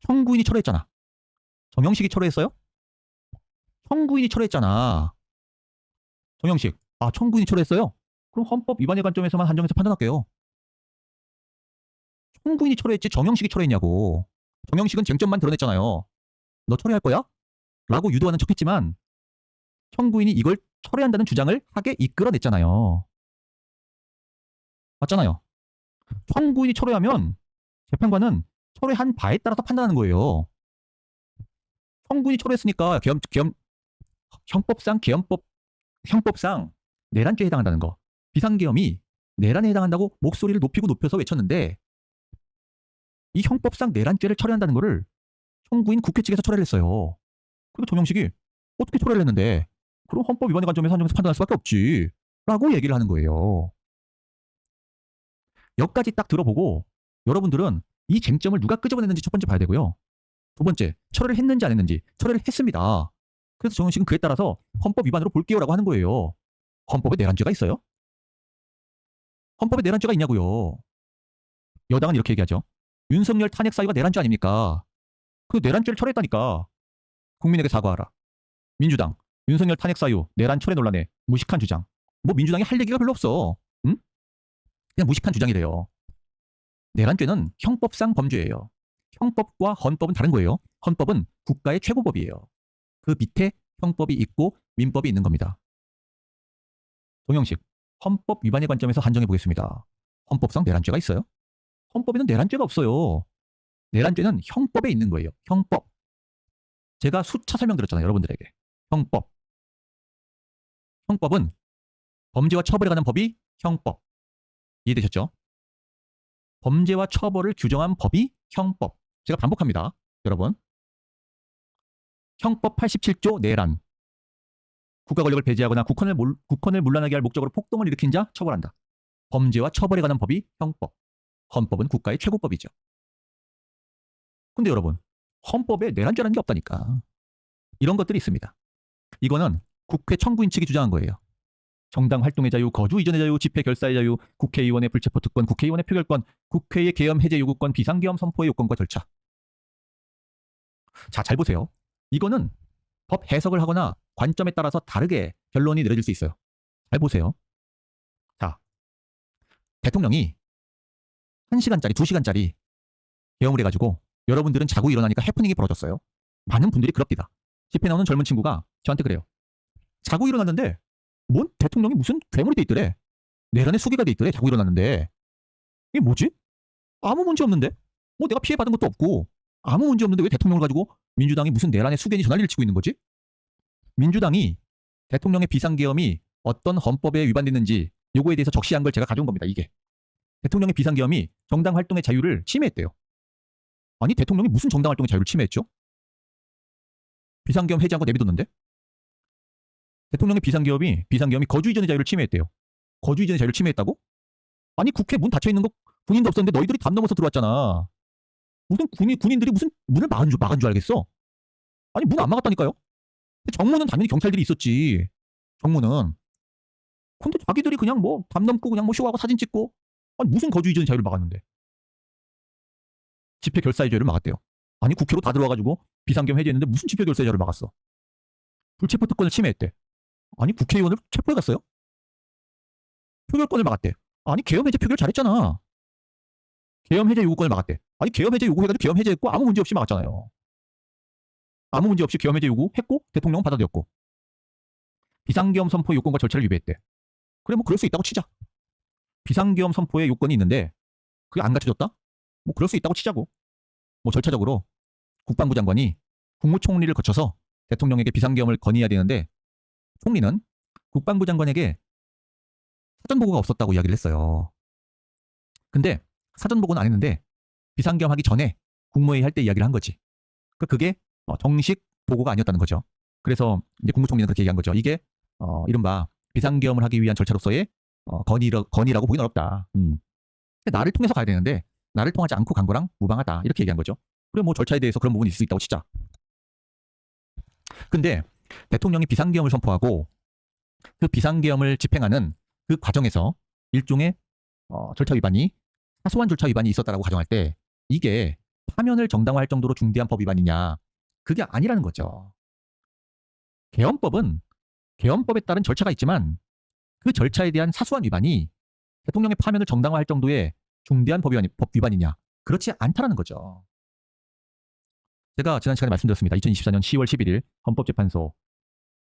청구인이 철회했잖아. 정영식이 철회했어요? 청구인이 철회했잖아. 정영식. 아, 청구인이 철회했어요? 그럼 헌법 위반의 관점에서만 한정해서 판단할게요. 청구인이 철회했지 정영식이 철회했냐고. 정영식은 쟁점만 드러냈잖아요. 너 철회할 거야? 라고 유도하는 척했지만 청구인이 이걸 철회한다는 주장을 하게 이끌어냈잖아요. 맞잖아요. 청구인이 철회하면 재판관은 철회한 바에 따라서 판단하는 거예요. 청구인이 철회했으니까 형법상 내란죄에 해당한다는 거. 비상계엄이 내란에 해당한다고 목소리를 높여서 외쳤는데 이 형법상 내란죄를 철회한다는 거를 청구인 국회 측에서 철회를 했어요. 그리고 정영식이 어떻게 철회를 했는데 그럼 헌법 위반의 관점에서 한정해서 판단할 수밖에 없지 라고 얘기를 하는 거예요. 여기까지 딱 들어보고 여러분들은 이 쟁점을 누가 끄집어냈는지 첫 번째 봐야 되고요. 두 번째, 철회를 했는지 안 했는지. 철회를 했습니다. 그래서 정영식은 그에 따라서 헌법 위반으로 볼게요 라고 하는 거예요. 헌법에 내란죄가 있어요? 헌법에 내란죄가 있냐고요. 여당은 이렇게 얘기하죠. 윤석열 탄핵 사유가 내란죄 아닙니까? 그 내란죄를 철회했다니까. 국민에게 사과하라. 민주당, 윤석열 탄핵 사유, 내란 철회 논란에 무식한 주장. 뭐 민주당이 할 얘기가 별로 없어. 응? 그냥 무식한 주장이래요. 내란죄는 형법상 범죄예요. 형법과 헌법은 다른 거예요. 헌법은 국가의 최고법이에요. 그 밑에 형법이 있고 민법이 있는 겁니다. 정영식, 헌법 위반의 관점에서 한정해 보겠습니다. 헌법상 내란죄가 있어요? 헌법에는 내란죄가 없어요. 내란죄는 형법에 있는 거예요. 형법. 제가 수차 설명드렸잖아요. 여러분들에게. 형법. 형법은 범죄와 처벌에 관한 법이 형법. 이해되셨죠? 범죄와 처벌을 규정한 법이 형법. 제가 반복합니다. 여러분. 형법 87조 내란. 국가 권력을 배제하거나 국헌을 문란하게 할 목적으로 폭동을 일으킨 자 처벌한다. 범죄와 처벌에 관한 법이 형법. 헌법은 국가의 최고법이죠. 근데 여러분, 헌법에 내란죄라는 게 없다니까. 이런 것들이 있습니다. 이거는 국회 청구인 측이 주장한 거예요. 정당 활동의 자유, 거주 이전의 자유, 집회 결사의 자유, 국회의원의 불체포 특권, 국회의원의 표결권, 국회의 계엄 해제 요구권, 비상계엄 선포의 요건과 절차. 자, 잘 보세요. 이거는 법 해석을 하거나 관점에 따라서 다르게 결론이 내려질 수 있어요. 잘 보세요. 자, 대통령이 1시간짜리, 2시간짜리 계엄을 해가지고 여러분들은 자고 일어나니까 해프닝이 벌어졌어요. 많은 분들이 그럽니다. 집회 나오는 젊은 친구가 저한테 그래요. 자고 일어났는데 뭔 대통령이 무슨 괴물이 돼 있더래. 내란에 수괴가 돼 있더래. 자고 일어났는데. 이게 뭐지? 아무 문제 없는데? 뭐 내가 피해받은 것도 없고 아무 문제 없는데 왜 대통령을 가지고 민주당이 무슨 내란의 수괴니 전화리를 치고 있는 거지? 민주당이 대통령의 비상계엄이 어떤 헌법에 위반됐는지 요거에 대해서 적시한 걸 제가 가져온 겁니다. 이게. 대통령의 비상계엄이 정당 활동의 자유를 침해했대요. 아니 대통령이 무슨 정당 활동의 자유를 침해했죠? 비상계엄 해제하고 내비뒀는데? 대통령의 비상계엄이 거주 이전의 자유를 침해했대요. 거주 이전의 자유를 침해했다고? 아니 국회 문 닫혀 있는 거 군인도 없었는데 너희들이 담 넘어서 들어왔잖아. 무슨 군인들이 무슨 문을 막은 줄 알겠어? 아니 문 안 막았다니까요. 정문은 당연히 경찰들이 있었지. 정문은. 근데 자기들이 그냥 뭐 담 넘고 그냥 뭐 쇼하고 사진 찍고 아니 무슨 거주 이전의 자유를 막았는데. 집회 결사의 자유를 막았대요. 아니 국회로 다 들어와가지고 비상계엄 해제했는데 무슨 집회 결사의 자유를 막았어. 불체포 특권을 침해했대. 아니 국회의원을 체포해 갔어요? 표결권을 막았대. 아니 계엄 해제 표결 잘했잖아. 계엄 해제 요구권을 막았대. 아니 계엄 해제 요구해가지고 계엄 해제했고 아무 문제 없이 막았잖아요. 아무 문제 없이 계엄 해제 요구했고 대통령은 받아들였고 비상계엄 선포 요건과 절차를 위배했대. 그래 뭐 그럴 수 있다고 치자. 비상계엄 선포의 요건이 있는데 그게 안 갖춰졌다? 뭐 그럴 수 있다고 치자고. 뭐 절차적으로 국방부 장관이 국무총리를 거쳐서 대통령에게 비상계엄을 건의해야 되는데 총리는 국방부 장관에게 사전 보고가 없었다고 이야기를 했어요. 근데 사전 보고는 안 했는데 비상계엄 하기 전에 국무회의 할 때 이야기를 한 거지. 그게 정식 보고가 아니었다는 거죠. 그래서 이제 국무총리는 그렇게 얘기한 거죠. 이게 이른바 비상계엄을 하기 위한 절차로서의 건의라고 보기는 어렵다. 나를 통해서 가야 되는데 나를 통하지 않고 간 거랑 무방하다. 이렇게 얘기한 거죠. 그래 뭐 절차에 대해서 그런 부분이 있을 수 있다고 치자. 근데 대통령이 비상계엄을 선포하고 그 비상계엄을 집행하는 그 과정에서 일종의 절차 위반이 사소한 절차 위반이 있었다라고 가정할 때 이게 파면을 정당화할 정도로 중대한 법 위반이냐? 그게 아니라는 거죠. 계엄법에 따른 절차가 있지만 그 절차에 대한 사소한 위반이 대통령의 파면을 정당화할 정도의 중대한 법 위반이냐? 그렇지 않다라는 거죠. 제가 지난 시간에 말씀드렸습니다. 2024년 10월 11일 헌법재판소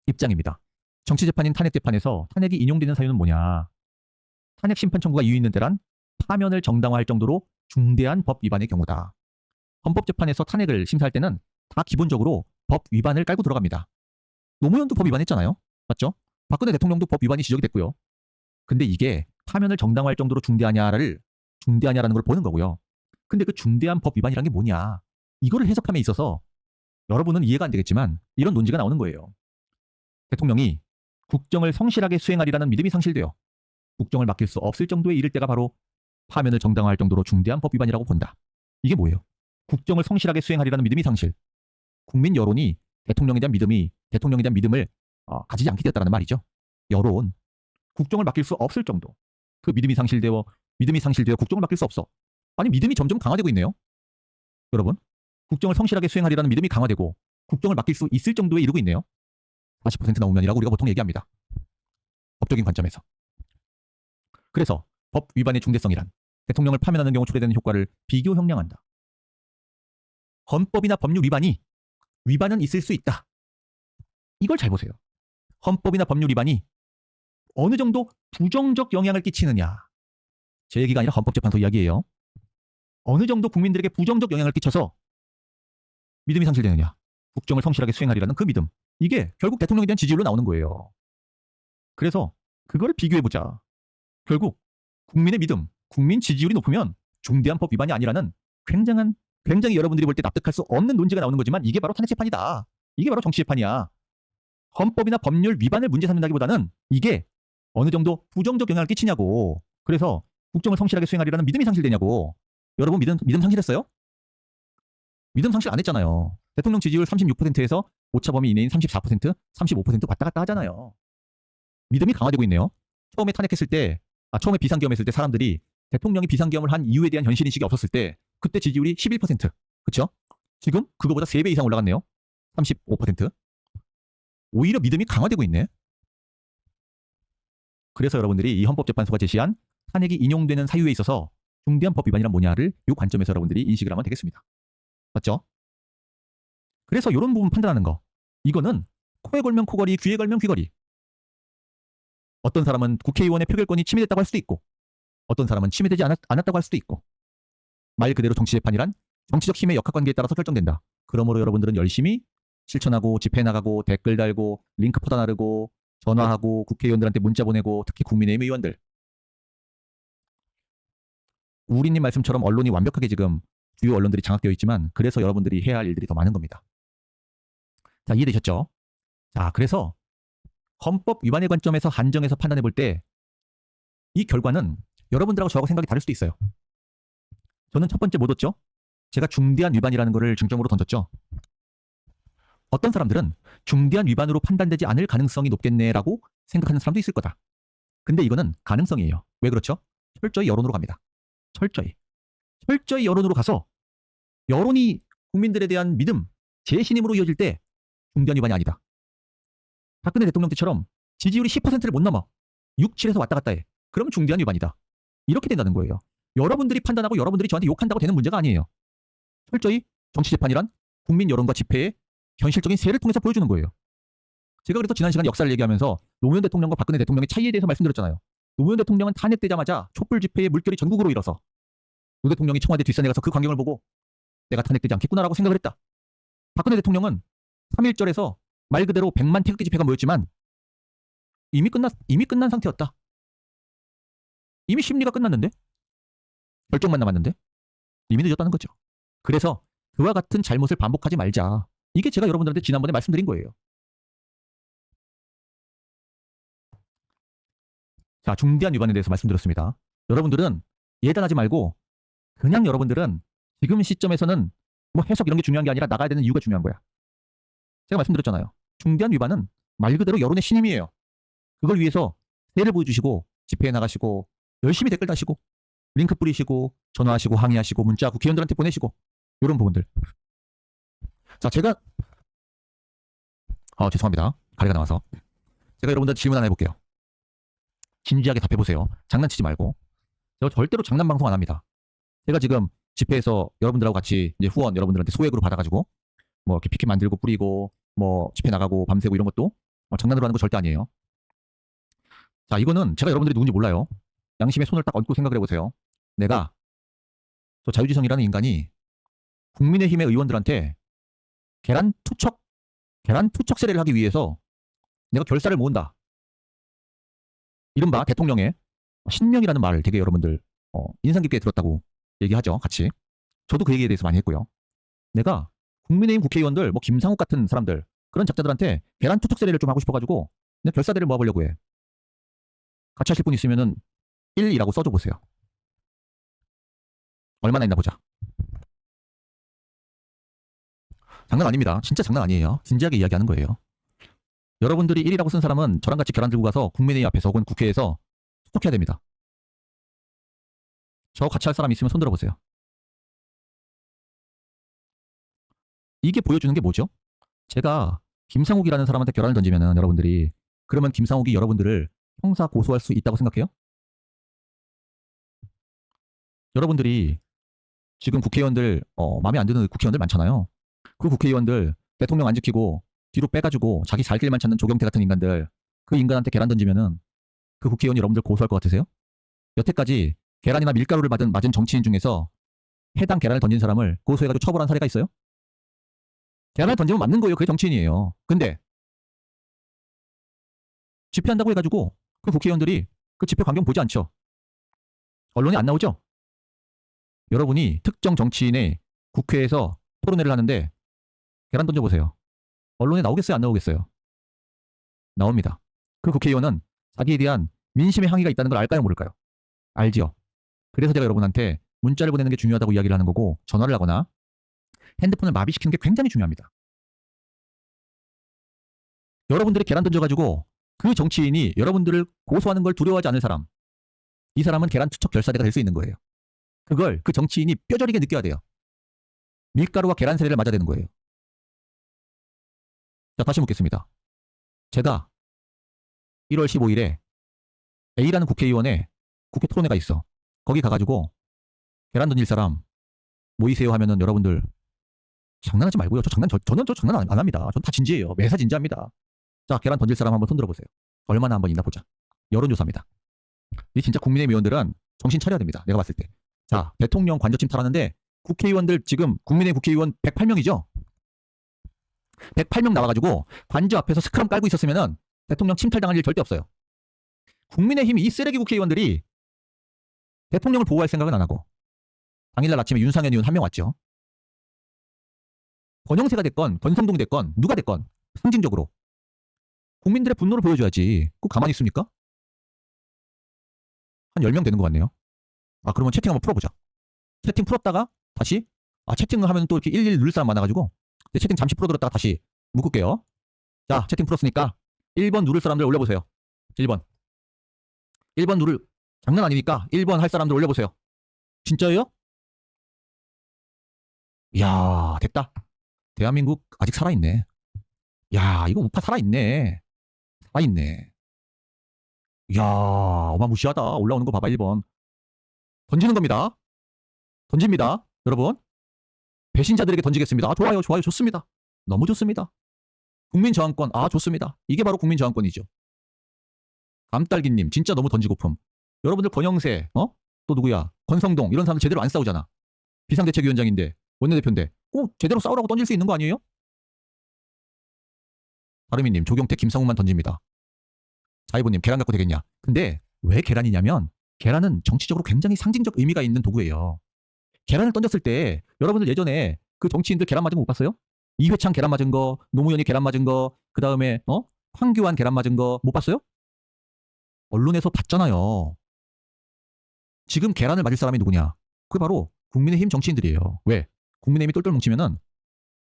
입장입니다. 정치재판인 탄핵재판에서 탄핵이 인용되는 사유는 뭐냐? 탄핵 심판 청구가 이유 있는 때란 파면을 정당화할 정도로 중대한 법 위반의 경우다. 헌법재판에서 탄핵을 심사할 때는 다 기본적으로 법 위반을 깔고 들어갑니다. 노무현도 법 위반했잖아요. 맞죠? 박근혜 대통령도 법 위반이 지적이 됐고요. 근데 이게 파면을 정당화할 정도로 중대하냐라는 걸 보는 거고요. 근데 그 중대한 법 위반이란 게 뭐냐? 이거를 해석함에 있어서 여러분은 이해가 안 되겠지만 이런 논지가 나오는 거예요. 대통령이 국정을 성실하게 수행하리라는 믿음이 상실되어 국정을 맡길 수 없을 정도에 이를 때가 바로 파면을 정당화할 정도로 중대한 법 위반이라고 본다. 이게 뭐예요? 국정을 성실하게 수행하리라는 믿음이 상실. 국민 여론이 대통령에 대한 믿음을 가지지 않게 되었다는 말이죠. 여론. 국정을 맡길 수 없을 정도. 그 믿음이 상실되어 국정을 맡길 수 없어. 아니 믿음이 점점 강화되고 있네요. 여러분. 국정을 성실하게 수행하리라는 믿음이 강화되고 국정을 맡길 수 있을 정도에 이르고 있네요. 40% 나오면이라고 우리가 보통 얘기합니다. 법적인 관점에서. 그래서 법 위반의 중대성이란 대통령을 파면하는 경우 초래되는 효과를 비교 형량한다. 헌법이나 법률 위반은 있을 수 있다. 이걸 잘 보세요. 헌법이나 법률 위반이 어느 정도 부정적 영향을 끼치느냐. 제 얘기가 아니라 헌법재판소 이야기예요. 어느 정도 국민들에게 부정적 영향을 끼쳐서 믿음이 상실되느냐. 국정을 성실하게 수행하리라는 그 믿음. 이게 결국 대통령에 대한 지지율로 나오는 거예요. 그래서 그거를 비교해보자. 결국 국민의 믿음, 국민 지지율이 높으면 중대한 법 위반이 아니라는 굉장히 여러분들이 볼 때 납득할 수 없는 논지가 나오는 거지만 이게 바로 탄핵재판이다. 이게 바로 정치재판이야. 헌법이나 법률 위반을 문제 삼는다기보다는 이게 어느 정도 부정적 영향을 끼치냐고. 그래서 국정을 성실하게 수행하리라는 믿음이 상실되냐고. 여러분 믿음 상실했어요? 믿음 상실 안 했잖아요. 대통령 지지율 36%에서 오차 범위 이내인 34%, 35% 왔다 갔다 하잖아요. 믿음이 강화되고 있네요. 처음에 비상계엄 했을 때 사람들이 대통령이 비상계엄을 한 이유에 대한 현실인식이 없었을 때 그때 지지율이 11%. 그렇죠? 지금 그거보다 3배 이상 올라갔네요. 35%. 오히려 믿음이 강화되고 있네. 그래서 여러분들이 이 헌법재판소가 제시한 탄핵이 인용되는 사유에 있어서 중대한 법 위반이란 뭐냐를 이 관점에서 여러분들이 인식을 하면 되겠습니다. 맞죠? 그래서 이런 부분 판단하는 거. 이거는 코에 걸면 코걸이, 귀에 걸면 귀걸이. 어떤 사람은 국회의원의 표결권이 침해됐다고 할 수도 있고 어떤 사람은 침해되지 않았다고 할 수도 있고 말 그대로 정치 재판이란 정치적 힘의 역학관계에 따라서 결정된다. 그러므로 여러분들은 열심히 실천하고 집회 나가고 댓글 달고 링크 퍼다 나르고 전화하고 국회의원들한테 문자 보내고 특히 국민의힘 의원들 우리님 말씀처럼 언론이 완벽하게 지금 주요 언론들이 장악되어 있지만 그래서 여러분들이 해야 할 일들이 더 많은 겁니다. 자, 이해되셨죠? 자, 그래서 헌법 위반의 관점에서 한정해서 판단해 볼 때 이 결과는 여러분들하고 저하고 생각이 다를 수도 있어요. 저는 첫 번째 못 얻죠? 제가 중대한 위반이라는 것을 중점으로 던졌죠. 어떤 사람들은 중대한 위반으로 판단되지 않을 가능성이 높겠네라고 생각하는 사람도 있을 거다. 근데 이거는 가능성이에요. 왜 그렇죠? 철저히 여론으로 갑니다. 철저히 여론으로 가서 여론이 국민들에 대한 믿음, 재신임으로 이어질 때 중대한 위반이 아니다. 박근혜 대통령 때처럼 지지율이 10%를 못 넘어 6, 7에서 왔다 갔다 해. 그러면 중대한 위반이다. 이렇게 된다는 거예요. 여러분들이 판단하고 여러분들이 저한테 욕한다고 되는 문제가 아니에요. 철저히 정치재판이란 국민 여론과 집회의 현실적인 세를 통해서 보여주는 거예요. 제가 그래서 지난 시간 역사를 얘기하면서 노무현 대통령과 박근혜 대통령의 차이에 대해서 말씀드렸잖아요. 노무현 대통령은 탄핵되자마자 촛불 집회의 물결이 전국으로 일어서 노 대통령이 청와대 뒷산에 가서 그 광경을 보고 내가 탄핵되지 않겠구나라고 생각을 했다. 박근혜 대통령은 3.1절에서 말 그대로 100만 태극기 집회가 모였지만 이미 끝난 상태였다. 이미 심리가 끝났는데? 결정만 남았는데? 이미 늦었다는 거죠. 그래서 그와 같은 잘못을 반복하지 말자. 이게 제가 여러분들한테 지난번에 말씀드린 거예요. 자, 중대한 위반에 대해서 말씀드렸습니다. 여러분들은 예단하지 말고 그냥 여러분들은 지금 시점에서는 뭐 해석 이런 게 중요한 게 아니라 나가야 되는 이유가 중요한 거야. 제가 말씀드렸잖아요. 중대한 위반은 말 그대로 여론의 신임이에요. 그걸 위해서 세를 보여주시고 집회에 나가시고 열심히 댓글 다시고 링크 뿌리시고 전화하시고 항의하시고 문자 국회의원들한테 보내시고 이런 부분들. 자, 제가 죄송합니다. 가래가 나와서 제가 여러분들한테 질문 하나 해볼게요. 진지하게 답해보세요. 장난치지 말고. 제가 절대로 장난 방송 안 합니다. 제가 지금 집회에서 여러분들하고 같이 이제 후원 여러분들한테 소액으로 받아가지고 뭐 이렇게 피켓 만들고 뿌리고 뭐 집회 나가고 밤새고 이런 것도 장난으로 하는 거 절대 아니에요. 자, 이거는 제가 여러분들이 누군지 몰라요. 양심의 손을 딱 얹고 생각을 해보세요. 내가 저 자유지성이라는 인간이 국민의힘의 의원들한테 계란 투척 세례를 하기 위해서 내가 결사를 모은다. 이른바 대통령의 신명이라는 말을 되게 여러분들 인상 깊게 들었다고 얘기하죠. 같이. 저도 그 얘기에 대해서 많이 했고요. 내가 국민의힘 국회의원들 뭐 김상욱 같은 사람들 그런 작자들한테 계란 투척 세례를 좀 하고 싶어가지고 그냥 결사대를 모아보려고 해. 같이 하실 분 있으면은 1이라고 써줘 보세요. 얼마나 있나 보자. 장난 아닙니다. 진짜 장난 아니에요. 진지하게 이야기하는 거예요. 여러분들이 1이라고 쓴 사람은 저랑 같이 계란 들고 가서 국민의힘 앞에서 혹은 국회에서 투척해야 됩니다. 저 같이 할 사람 있으면 손 들어보세요. 이게 보여주는 게 뭐죠? 제가 김상욱이라는 사람한테 계란을 던지면은 여러분들이 그러면 김상욱이 여러분들을 형사 고소할 수 있다고 생각해요? 여러분들이 지금 국회의원들 마음에 안 드는 국회의원들 많잖아요. 그 국회의원들 대통령 안 지키고 뒤로 빼가지고 자기 살 길만 찾는 조경태 같은 인간들 그 인간한테 계란 던지면은 그 국회의원이 여러분들 고소할 것 같으세요? 여태까지 계란이나 밀가루를 맞은 정치인 중에서 해당 계란을 던진 사람을 고소해가지고 처벌한 사례가 있어요? 계란을 던지면 맞는 거예요. 그게 정치인이에요. 근데 집회한다고 해가지고 그 국회의원들이 그 집회 광경 보지 않죠. 언론에 안 나오죠. 여러분이 특정 정치인의 국회에서 토론회를 하는데 계란 던져보세요. 언론에 나오겠어요? 안 나오겠어요? 나옵니다. 그 국회의원은 자기에 대한 민심의 항의가 있다는 걸 알까요? 모를까요? 알지요. 그래서 제가 여러분한테 문자를 보내는 게 중요하다고 이야기를 하는 거고 전화를 하거나 핸드폰을 마비시키는 게 굉장히 중요합니다. 여러분들이 계란 던져가지고 그 정치인이 여러분들을 고소하는 걸 두려워하지 않을 사람, 이 사람은 계란 투척 결사대가 될 수 있는 거예요. 그걸 그 정치인이 뼈저리게 느껴야 돼요. 밀가루와 계란 세례를 맞아야 되는 거예요. 자, 다시 묻겠습니다. 제가 1월 15일에 A라는 국회의원의 국회 토론회가 있어. 거기 가가지고 계란 던질 사람 모이세요 하면은 여러분들 장난하지 말고요. 저는 장난 안 합니다. 저는 다 진지해요. 매사 진지합니다. 자, 계란 던질 사람 한번 손 들어보세요. 얼마나 한번 있나 보자. 여론조사입니다. 이 진짜 국민의힘 의원들은 정신 차려야 됩니다. 내가 봤을 때. 자, 대통령 관저 침탈하는데 국회의원들 지금 국민의힘 국회의원 108명이죠. 108명 나와가지고 관저 앞에서 스크럼 깔고 있었으면은 대통령 침탈당할 일 절대 없어요. 국민의힘 이 쓰레기 국회의원들이 대통령을 보호할 생각은 안 하고 당일날 아침에 윤상현 의원 한 명 왔죠. 권영세가 됐건 권성동 됐건 누가 됐건 상징적으로 국민들의 분노를 보여줘야지. 꼭 가만히 있습니까? 한 10명 되는 것 같네요. 아, 그러면 채팅 한번 풀어보자. 채팅 풀었다가 다시 채팅을 하면 또 이렇게 일일 누를 사람 많아가지고 채팅 잠시 풀어들었다가 다시 묶을게요. 자, 채팅 풀었으니까 1번 누를 사람들 올려보세요. 1번 누를 장난 아니니까 1번 할 사람들 올려보세요. 진짜예요? 이야, 됐다. 대한민국 아직 살아있네. 야, 이거 우파 살아있네. 살아있네. 이야, 어마무시하다. 올라오는 거 봐봐. 1번 던지는 겁니다. 던집니다. 여러분, 배신자들에게 던지겠습니다. 아, 좋아요, 좋습니다. 너무 좋습니다. 국민저항권, 좋습니다. 이게 바로 국민저항권이죠. 감딸기님, 진짜 너무 던지고품. 여러분들 권영세, 또 누구야? 권성동, 이런 사람들 제대로 안 싸우잖아. 비상대책위원장인데, 원내대표인데, 꼭 제대로 싸우라고 던질 수 있는 거 아니에요? 바르미님, 조경태, 김상훈만 던집니다. 자이보님, 계란 갖고 되겠냐? 근데 왜 계란이냐면, 계란은 정치적으로 굉장히 상징적 의미가 있는 도구예요. 계란을 던졌을 때, 여러분들 예전에 그 정치인들 계란 맞은 거 못 봤어요? 이회창 계란 맞은 거, 노무현이 계란 맞은 거, 그 다음에 황교안 계란 맞은 거 못 봤어요? 언론에서 봤잖아요. 지금 계란을 맞을 사람이 누구냐? 그게 바로 국민의힘 정치인들이에요. 왜? 국민의힘이 똘똘 뭉치면은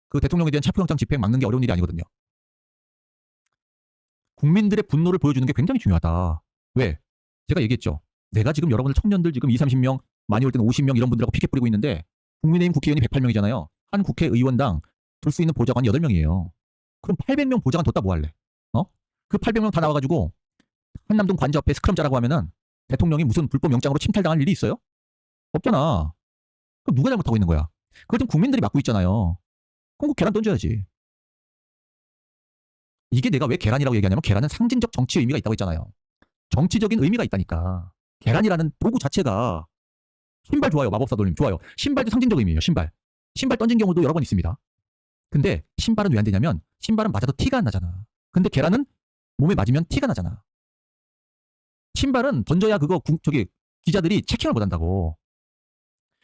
그 대통령에 대한 체포영장 집행 막는 게 어려운 일이 아니거든요. 국민들의 분노를 보여주는 게 굉장히 중요하다. 왜? 제가 얘기했죠. 내가 지금 여러분들 청년들 지금 20, 30명, 많이 올 때는 50명 이런 분들하고 피켓 뿌리고 있는데 국민의힘 국회의원이 108명이잖아요. 한 국회의원당 둘 수 있는 보좌관이 8명이에요. 그럼 800명 보좌관 뒀다 뭐 할래? 그 800명 다 나와가지고 한남동 관저 앞에 스크럼 짜라고 하면은 대통령이 무슨 불법 영장으로 침탈당할 일이 있어요? 없잖아. 그럼 누가 잘못하고 있는 거야? 그걸 좀 국민들이 맡고 있잖아요. 그럼 그 계란 던져야지. 이게 내가 왜 계란이라고 얘기하냐면 계란은 상징적 정치 의미가 있다고 했잖아요. 정치적인 의미가 있다니까. 계란이라는 도구 자체가 신발 좋아요. 마법사 돌림 좋아요. 신발도 상징적 의미예요. 신발 던진 경우도 여러 번 있습니다. 근데 신발은 왜 안 되냐면 신발은 맞아도 티가 안 나잖아. 근데 계란은 몸에 맞으면 티가 나잖아. 신발은 던져야 그거 기자들이 체킹을 못 한다고.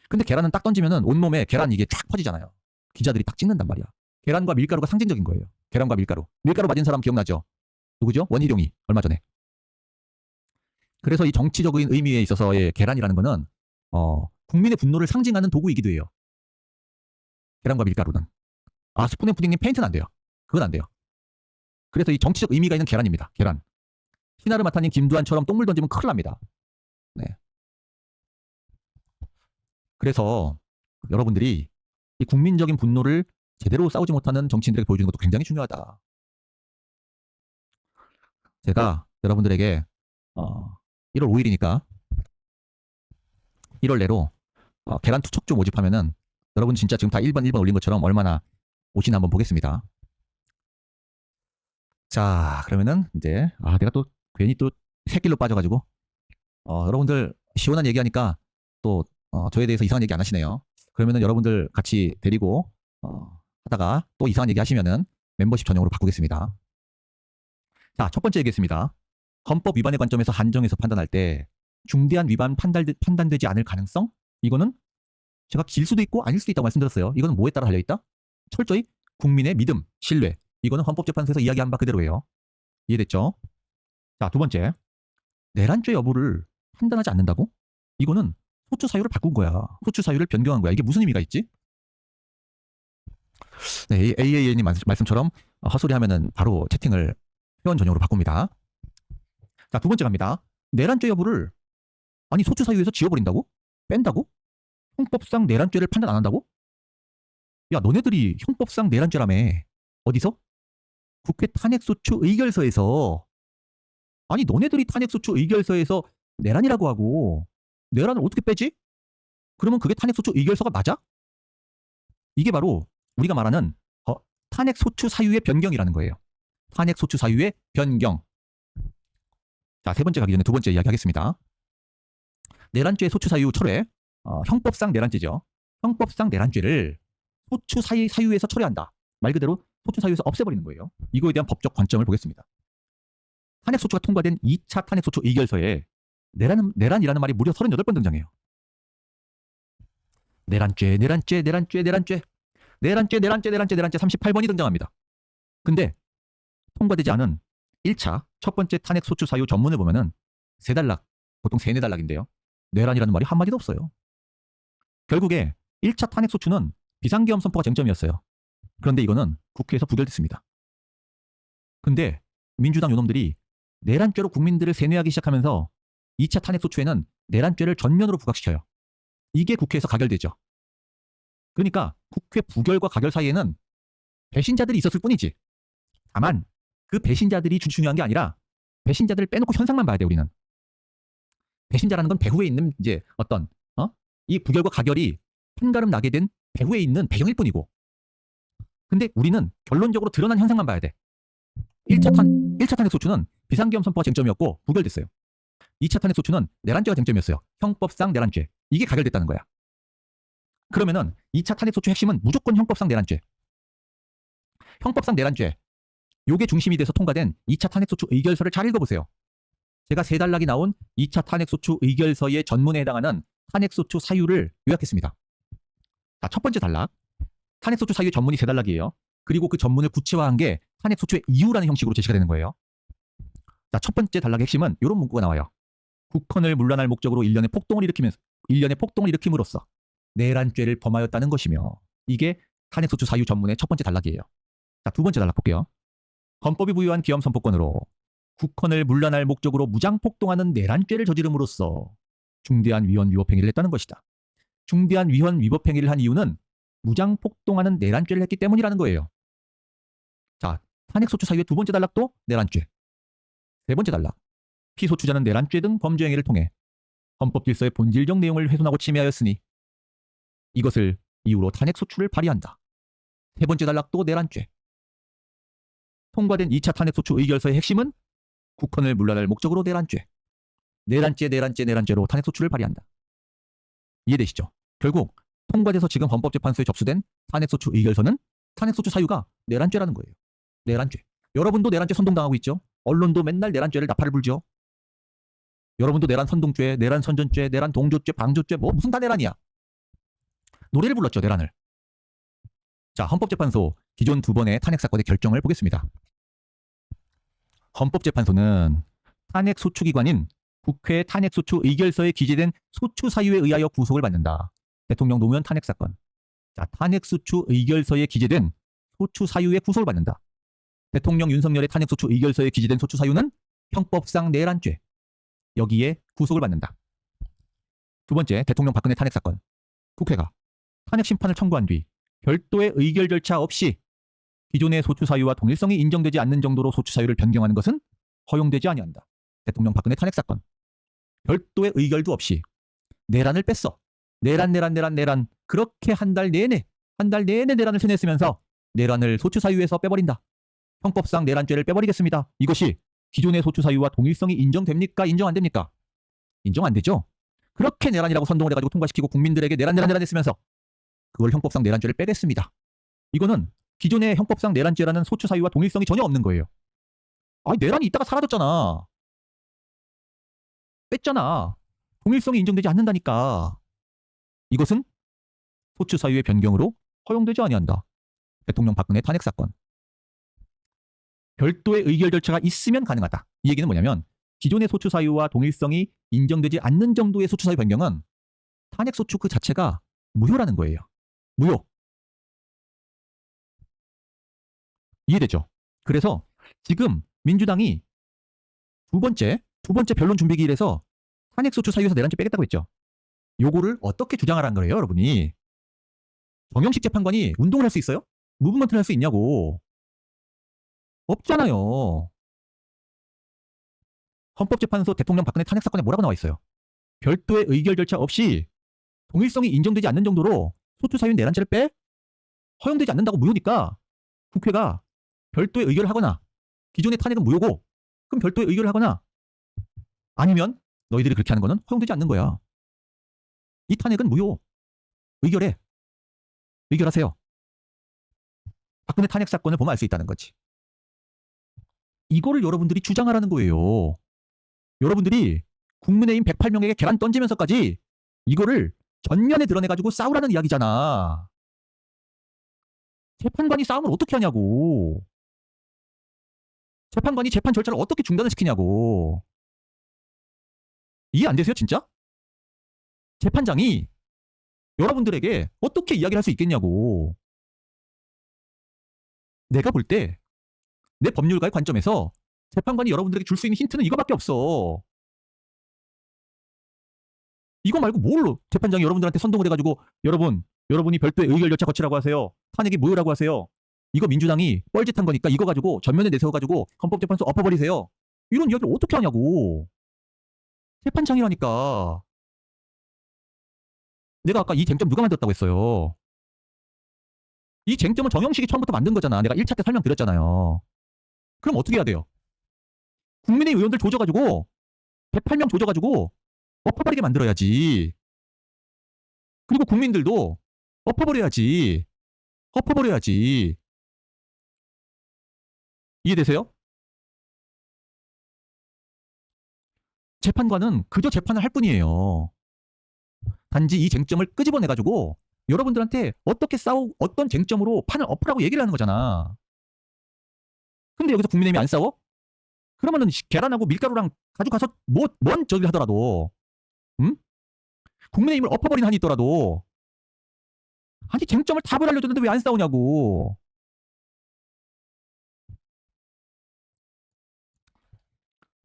근데 계란은 딱 던지면은 온몸에 계란 이게 쫙 퍼지잖아요. 기자들이 딱 찍는단 말이야. 계란과 밀가루가 상징적인 거예요. 계란과 밀가루. 밀가루 맞은 사람 기억나죠? 누구죠? 원희룡이 얼마 전에. 그래서 이 정치적인 의미에 있어서의 계란이라는 거는 국민의 분노를 상징하는 도구이기도 해요. 계란과 밀가루는. 스푼앤 푸딩님 페인트는 안 돼요. 그건 안 돼요. 그래서 이 정치적 의미가 있는 계란입니다. 계란. 시나르마타님, 김두한처럼 똥물 던지면 큰일 납니다. 네. 그래서 여러분들이 이 국민적인 분노를 제대로 싸우지 못하는 정치인들에게 보여주는 것도 굉장히 중요하다. 제가 여러분들에게 1월 5일이니까 1월 내로 계란 투척조 모집하면은 여러분 진짜 지금 다 1번 올린 것처럼 얼마나 오시나 한번 보겠습니다. 자, 그러면은 이제 내가 또 괜히 또 새길로 빠져가지고 여러분들 시원한 얘기하니까 또 저에 대해서 이상한 얘기 안 하시네요. 그러면은 여러분들 같이 데리고 하다가 또 이상한 얘기 하시면은 멤버십 전용으로 바꾸겠습니다. 자, 첫 번째 얘기했습니다. 헌법 위반의 관점에서 한정해서 판단할 때 중대한 위반 판단되지 않을 가능성? 이거는 제가 길 수도 있고 아닐 수도 있다고 말씀드렸어요. 이거는 뭐에 따라 달려있다? 철저히 국민의 믿음, 신뢰. 이거는 헌법재판소에서 이야기한 바 그대로예요. 이해됐죠? 자, 두 번째. 내란죄 여부를 판단하지 않는다고? 이거는 소추 사유를 바꾼 거야. 소추 사유를 변경한 거야. 이게 무슨 의미가 있지? 네, AAA님 말씀처럼 헛소리 하면은 바로 채팅을 회원 전용으로 바꿉니다. 자, 두 번째 갑니다. 내란죄 여부를 소추 사유에서 지워버린다고? 뺀다고? 형법상 내란죄를 판단 안 한다고? 야, 너네들이 형법상 내란죄라며. 어디서? 국회 탄핵소추 의결서에서. 너네들이 탄핵소추 의결서에서 내란이라고 하고 내란을 어떻게 빼지? 그러면 그게 탄핵소추 의결서가 맞아? 이게 바로 우리가 말하는 탄핵 소추 사유의 변경이라는 거예요. 탄핵 소추 사유의 변경. 자, 세 번째 가기 전에 두 번째 이야기 하겠습니다. 내란죄 소추 사유 철회. 형법상 내란죄죠. 형법상 내란죄를 소추 사유에서 철회한다. 말 그대로 소추 사유에서 없애버리는 거예요. 이거에 대한 법적 관점을 보겠습니다. 탄핵 소추가 통과된 2차 탄핵 소추 의결서에 내란이라는 말이 무려 38번 등장해요. 내란죄 38번이 등장합니다. 근데 통과되지 않은 1차 첫 번째 탄핵 소추 사유 전문을 보면은 3단락, 보통 3, 4단락인데요. 내란이라는 말이 한마디도 없어요. 결국에 1차 탄핵 소추는 비상계엄 선포가 쟁점이었어요. 그런데 이거는 국회에서 부결됐습니다. 근데 민주당 요놈들이 내란죄로 국민들을 세뇌하기 시작하면서 2차 탄핵 소추에는 내란죄를 전면으로 부각시켜요. 이게 국회에서 가결되죠. 그러니까 국회 부결과 가결 사이에는 배신자들이 있었을 뿐이지. 다만 그 배신자들이 중요한 게 아니라 배신자들을 빼놓고 현상만 봐야 돼. 우리는 배신자라는 건 배후에 있는 이제 어떤 이 부결과 가결이 한가름 나게 된 배후에 있는 배경일 뿐이고, 근데 우리는 결론적으로 드러난 현상만 봐야 돼. 1차 탄핵 소추는 비상계엄 선포가 쟁점이었고 부결됐어요. 2차 탄핵 소추는 내란죄가 쟁점이었어요. 형법상 내란죄. 이게 가결됐다는 거야. 그러면은 2차 탄핵 소추 핵심은 무조건 형법상 내란죄. 형법상 내란죄. 요게 중심이 돼서 통과된 2차 탄핵 소추 의결서를 잘 읽어보세요. 제가 3단락이 나온 2차 탄핵 소추 의결서의 전문에 해당하는 탄핵 소추 사유를 요약했습니다. 자, 첫 번째 단락. 탄핵 소추 사유 전문이 3단락이에요. 그리고 그 전문을 구체화한 게 탄핵 소추의 이유라는 형식으로 제시가 되는 거예요. 자, 첫 번째 단락의 핵심은 이런 문구가 나와요. 국헌을 문란할 목적으로 일련의 폭동을 일으킴으로써 내란죄를 범하였다는 것이며, 이게 탄핵 소추 사유 전문의 첫 번째 단락이에요. 자, 두 번째 단락 볼게요. 헌법이 부여한 기엄 선포권으로 국헌을 문란할 목적으로 무장폭동하는 내란죄를 저지름으로써 중대한 위헌 위법 행위를 했다는 것이다. 중대한 위헌 위법 행위를 한 이유는 무장폭동하는 내란죄를 했기 때문이라는 거예요. 자, 탄핵 소추 사유의 두 번째 단락도 내란죄. 세 번째 단락. 피소추자는 내란죄 등 범죄 행위를 통해 헌법 질서의 본질적 내용을 훼손하고 침해하였으니 이것을 이유로 탄핵 소추를 발의한다. 세 번째 단락도 내란죄. 통과된 2차 탄핵 소추 의결서의 핵심은 국헌을 문란할 목적으로 내란죄로 탄핵 소추를 발의한다. 이해되시죠? 결국 통과돼서 지금 헌법재판소에 접수된 탄핵 소추 의결서는 탄핵 소추 사유가 내란죄라는 거예요. 내란죄. 여러분도 내란죄 선동당하고 있죠? 언론도 맨날 내란죄를 나팔을 불죠? 여러분도 내란 선동죄, 내란 선전죄, 내란 동조죄, 방조죄, 뭐 무슨 다 내란이야. 노래를 불렀죠, 내란을. 자, 헌법재판소 기존 2번의 탄핵 사건의 결정을 보겠습니다. 헌법재판소는 탄핵 소추기관인 국회 탄핵 소추 의결서에 기재된 소추 사유에 의하여 구속을 받는다. 대통령 노무현 탄핵 사건. 자, 탄핵 소추 의결서에 기재된 소추 사유에 구속을 받는다. 대통령 윤석열의 탄핵 소추 의결서에 기재된 소추 사유는 형법상 내란죄. 여기에 구속을 받는다. 두 번째, 대통령 박근혜 탄핵 사건. 국회가 탄핵 심판을 청구한 뒤 별도의 의결 절차 없이 기존의 소추 사유와 동일성이 인정되지 않는 정도로 소추 사유를 변경하는 것은 허용되지 아니한다. 대통령 박근혜 탄핵 사건. 별도의 의결도 없이 내란을 뺐어. 내란. 그렇게 한 달 내내 내란을 세뇌했으면서 내란을 소추 사유에서 빼버린다. 형법상 내란죄를 빼버리겠습니다. 이것이 기존의 소추 사유와 동일성이 인정됩니까? 인정 안 됩니까? 인정 안 되죠. 그렇게 내란이라고 선동을 해가지고 통과시키고 국민들에게 내란 했으면서 그걸 형법상 내란죄를 빼겠습니다. 이거는 기존의 형법상 내란죄라는 소추 사유와 동일성이 전혀 없는 거예요. 아니, 내란이 있다가 사라졌잖아. 뺐잖아. 동일성이 인정되지 않는다니까. 이것은 소추 사유의 변경으로 허용되지 아니한다. 대통령 박근혜 탄핵 사건. 별도의 의결 절차가 있으면 가능하다. 이 얘기는 뭐냐면 기존의 소추 사유와 동일성이 인정되지 않는 정도의 소추 사유 변경은 탄핵 소추 그 자체가 무효라는 거예요. 무효. 이해되죠? 그래서 지금 민주당이 두 번째 변론 준비기일에서 탄핵 소추 사유에서 내란죄 빼겠다고 했죠. 요거를 어떻게 주장하라는 거예요, 여러분이? 정영식 재판관이 운동을 할 수 있어요? 무브먼트를 할 수 있냐고. 없잖아요. 헌법재판소 대통령 박근혜 탄핵 사건에 뭐라고 나와 있어요? 별도의 의결 절차 없이 동일성이 인정되지 않는 정도로 소추 사유 내란죄를 빼? 허용되지 않는다고 무효니까 국회가 별도의 의결을 하거나 기존의 탄핵은 무효고 그럼 별도의 의결을 하거나 아니면 너희들이 그렇게 하는 거는 허용되지 않는 거야. 이 탄핵은 무효. 의결해. 의결하세요. 박근혜 탄핵 사건을 보면 알 수 있다는 거지. 이거를 여러분들이 주장하라는 거예요. 여러분들이 국민의힘 108명에게 계란 던지면서까지 이거를 전면에 드러내가지고 싸우라는 이야기잖아. 재판관이 싸움을 어떻게 하냐고. 재판관이 재판 절차를 어떻게 중단을 시키냐고. 이해 안 되세요, 진짜? 재판장이 여러분들에게 어떻게 이야기를 할 수 있겠냐고. 내가 볼 때 내 법률가의 관점에서 재판관이 여러분들에게 줄 수 있는 힌트는 이거밖에 없어. 이거 말고 뭘로 재판장이 여러분들한테 선동을 해가지고 여러분이 별도의 의결 절차 거치라고 하세요. 탄핵이 무효라고 하세요. 이거 민주당이 뻘짓한 거니까 이거 가지고 전면에 내세워가지고 헌법재판소 엎어버리세요. 이런 이야기를 어떻게 하냐고. 재판장이라니까. 내가 아까 이 쟁점 누가 만들었다고 했어요. 이 쟁점은 정영식이 처음부터 만든 거잖아. 내가 1차 때 설명드렸잖아요. 그럼 어떻게 해야 돼요? 국민의 의원들 조져가지고 108명 조져가지고 엎어버리게 만들어야지. 그리고 국민들도 엎어버려야지. 엎어버려야지. 이해되세요? 재판관은 그저 재판을 할 뿐이에요. 단지 이 쟁점을 끄집어내가지고 여러분들한테 어떤 쟁점으로 판을 엎으라고 얘기를 하는 거잖아. 근데 여기서 국민의힘이 안 싸워? 그러면은 계란하고 밀가루랑 가져가서 뭔 저기를 하더라도 응? 국민의힘을 엎어버린 한이 있더라도 아니 쟁점을 답을 알려줬는데 왜 안 싸우냐고.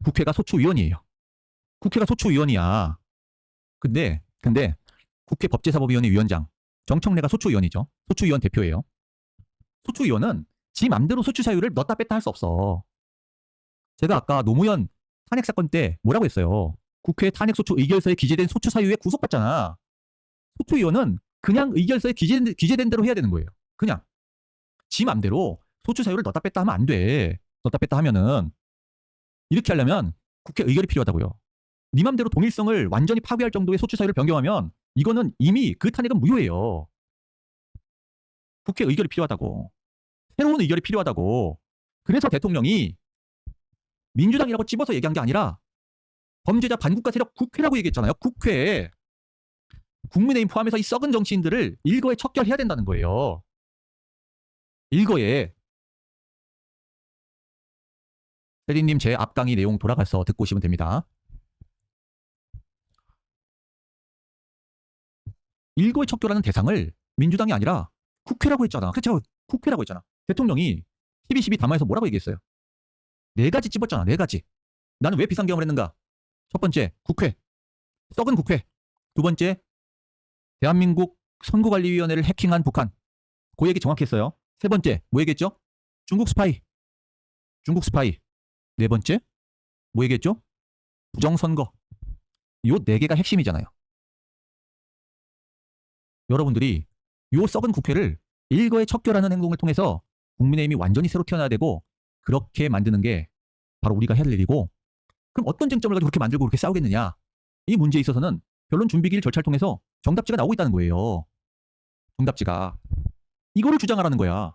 국회가 소추위원이에요. 국회가 소추위원이야. 근데 국회 법제사법위원회 위원장 정청래가 소추위원이죠. 소추위원 대표예요. 소추위원은 지 맘대로 소추 사유를 넣었다 뺐다 할 수 없어. 제가 아까 노무현 탄핵 사건 때 뭐라고 했어요. 국회 탄핵 소추 의결서에 기재된 소추 사유에 구속받잖아. 소추위원은 그냥 의결서에 기재된 대로 해야 되는 거예요. 그냥 지 맘대로 소추 사유를 넣었다 뺐다 하면 안 돼. 넣었다 뺐다 하면은 이렇게 하려면 국회 의결이 필요하다고요. 네 맘대로 동일성을 완전히 파괴할 정도의 소추 사유를 변경하면 이거는 이미 그 탄핵은 무효예요. 국회 의결이 필요하다고. 새로운 의결이 필요하다고. 그래서 대통령이 민주당이라고 찝어서 얘기한 게 아니라 범죄자 반국가 세력 국회라고 얘기했잖아요. 국회. 국민의힘 포함해서 이 썩은 정치인들을 일거에 척결해야 된다는 거예요. 일거에. 세리님 제 앞 강의 내용 돌아가서 듣고 오시면 됩니다. 일거에 척결하는 대상을 민주당이 아니라 국회라고 했잖아. 그렇죠? 국회라고 했잖아. 대통령이 12.12 담화에서 뭐라고 얘기했어요? 4가지 찝었잖아. 4가지. 나는 왜 비상경험을 했는가? 첫 번째, 국회. 썩은 국회. 두 번째, 대한민국 선거관리위원회를 해킹한 북한. 그 얘기 정확히 했어요. 세 번째, 뭐 얘기했죠? 중국 스파이. 중국 스파이. 네 번째, 뭐 얘기했죠? 부정선거. 요 4개가 핵심이잖아요. 여러분들이 요 썩은 국회를 일거에 척결하는 행동을 통해서 국민의힘이 완전히 새로 태어나야 되고 그렇게 만드는 게 바로 우리가 해야 될 일이고 그럼 어떤 쟁점을 가지고 그렇게 만들고 그렇게 싸우겠느냐. 이 문제에 있어서는 변론 준비기일 절차를 통해서 정답지가 나오고 있다는 거예요. 정답지가. 이거를 주장하라는 거야.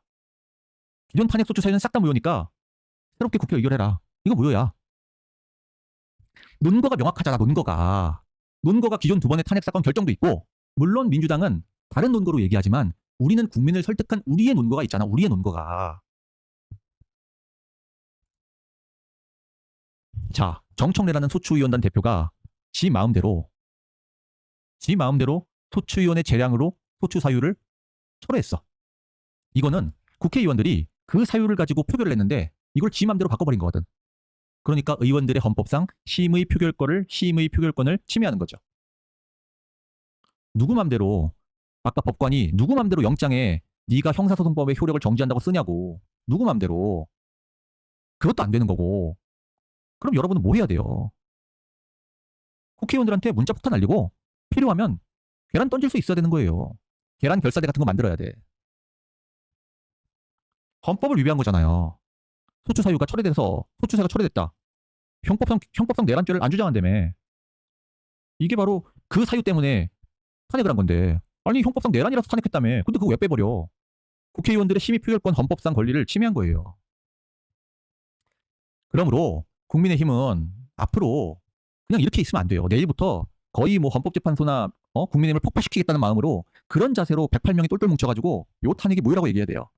기존 탄핵 소추 사유는 싹 다 무효니까 새롭게 국회 의결해라. 이거 무효야. 논거가 명확하잖아. 논거가 기존 2번의 탄핵 사건 결정도 있고 물론 민주당은 다른 논거로 얘기하지만 우리는 국민을 설득한 우리의 논거가 있잖아. 우리의 논거가. 자, 정청래라는 소추위원단 대표가 지 마음대로 소추위원회 재량으로 소추 사유를 철회했어. 이거는 국회의원들이 그 사유를 가지고 표결을 했는데 이걸 지 마음대로 바꿔버린 거거든. 그러니까 의원들의 헌법상 심의 표결권을 침해하는 거죠. 누구 맘대로 아까 법관이 누구 맘대로 영장에 네가 형사소송법의 효력을 정지한다고 쓰냐고. 누구 맘대로. 그것도 안 되는 거고. 그럼 여러분은 뭐 해야 돼요? 국회의원들한테 문자 폭탄 날리고 필요하면 계란 던질 수 있어야 되는 거예요. 계란 결사대 같은 거 만들어야 돼. 헌법을 위배한 거잖아요. 소추 사유가 철회돼서 소추사유가 철회됐다. 형법상 내란죄를 안 주장한다며. 이게 바로 그 사유 때문에 탄핵을 한 건데. 아니 형법상 내란이라서 탄핵했다며. 근데 그거 왜 빼버려? 국회의원들의 심의 표결권 헌법상 권리를 침해한 거예요. 그러므로 국민의힘은 앞으로 그냥 이렇게 있으면 안 돼요. 내일부터 거의 뭐 헌법재판소나 국민의힘을 폭파시키겠다는 마음으로 그런 자세로 108명이 똘똘 뭉쳐가지고 요 탄핵이 뭐라고 얘기해야 돼요.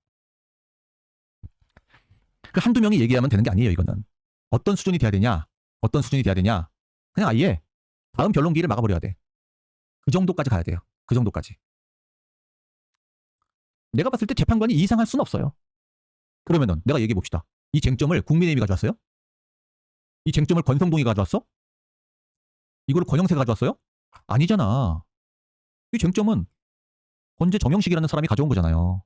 그 한두 명이 얘기하면 되는 게 아니에요. 이거는 어떤 수준이 돼야 되냐, 어떤 수준이 돼야 되냐, 그냥 아예 다음 변론기를 막아버려야 돼. 그 정도까지 가야 돼요. 그 정도까지. 내가 봤을 때 재판관이 이상할 수는 없어요. 그러면은 내가 얘기해 봅시다. 이 쟁점을 국민의힘이 가져왔어요? 이 쟁점을 권성동이 가져왔어? 이거를 권영세가 가져왔어요? 아니잖아. 이 쟁점은 헌재 정영식이라는 사람이 가져온 거잖아요.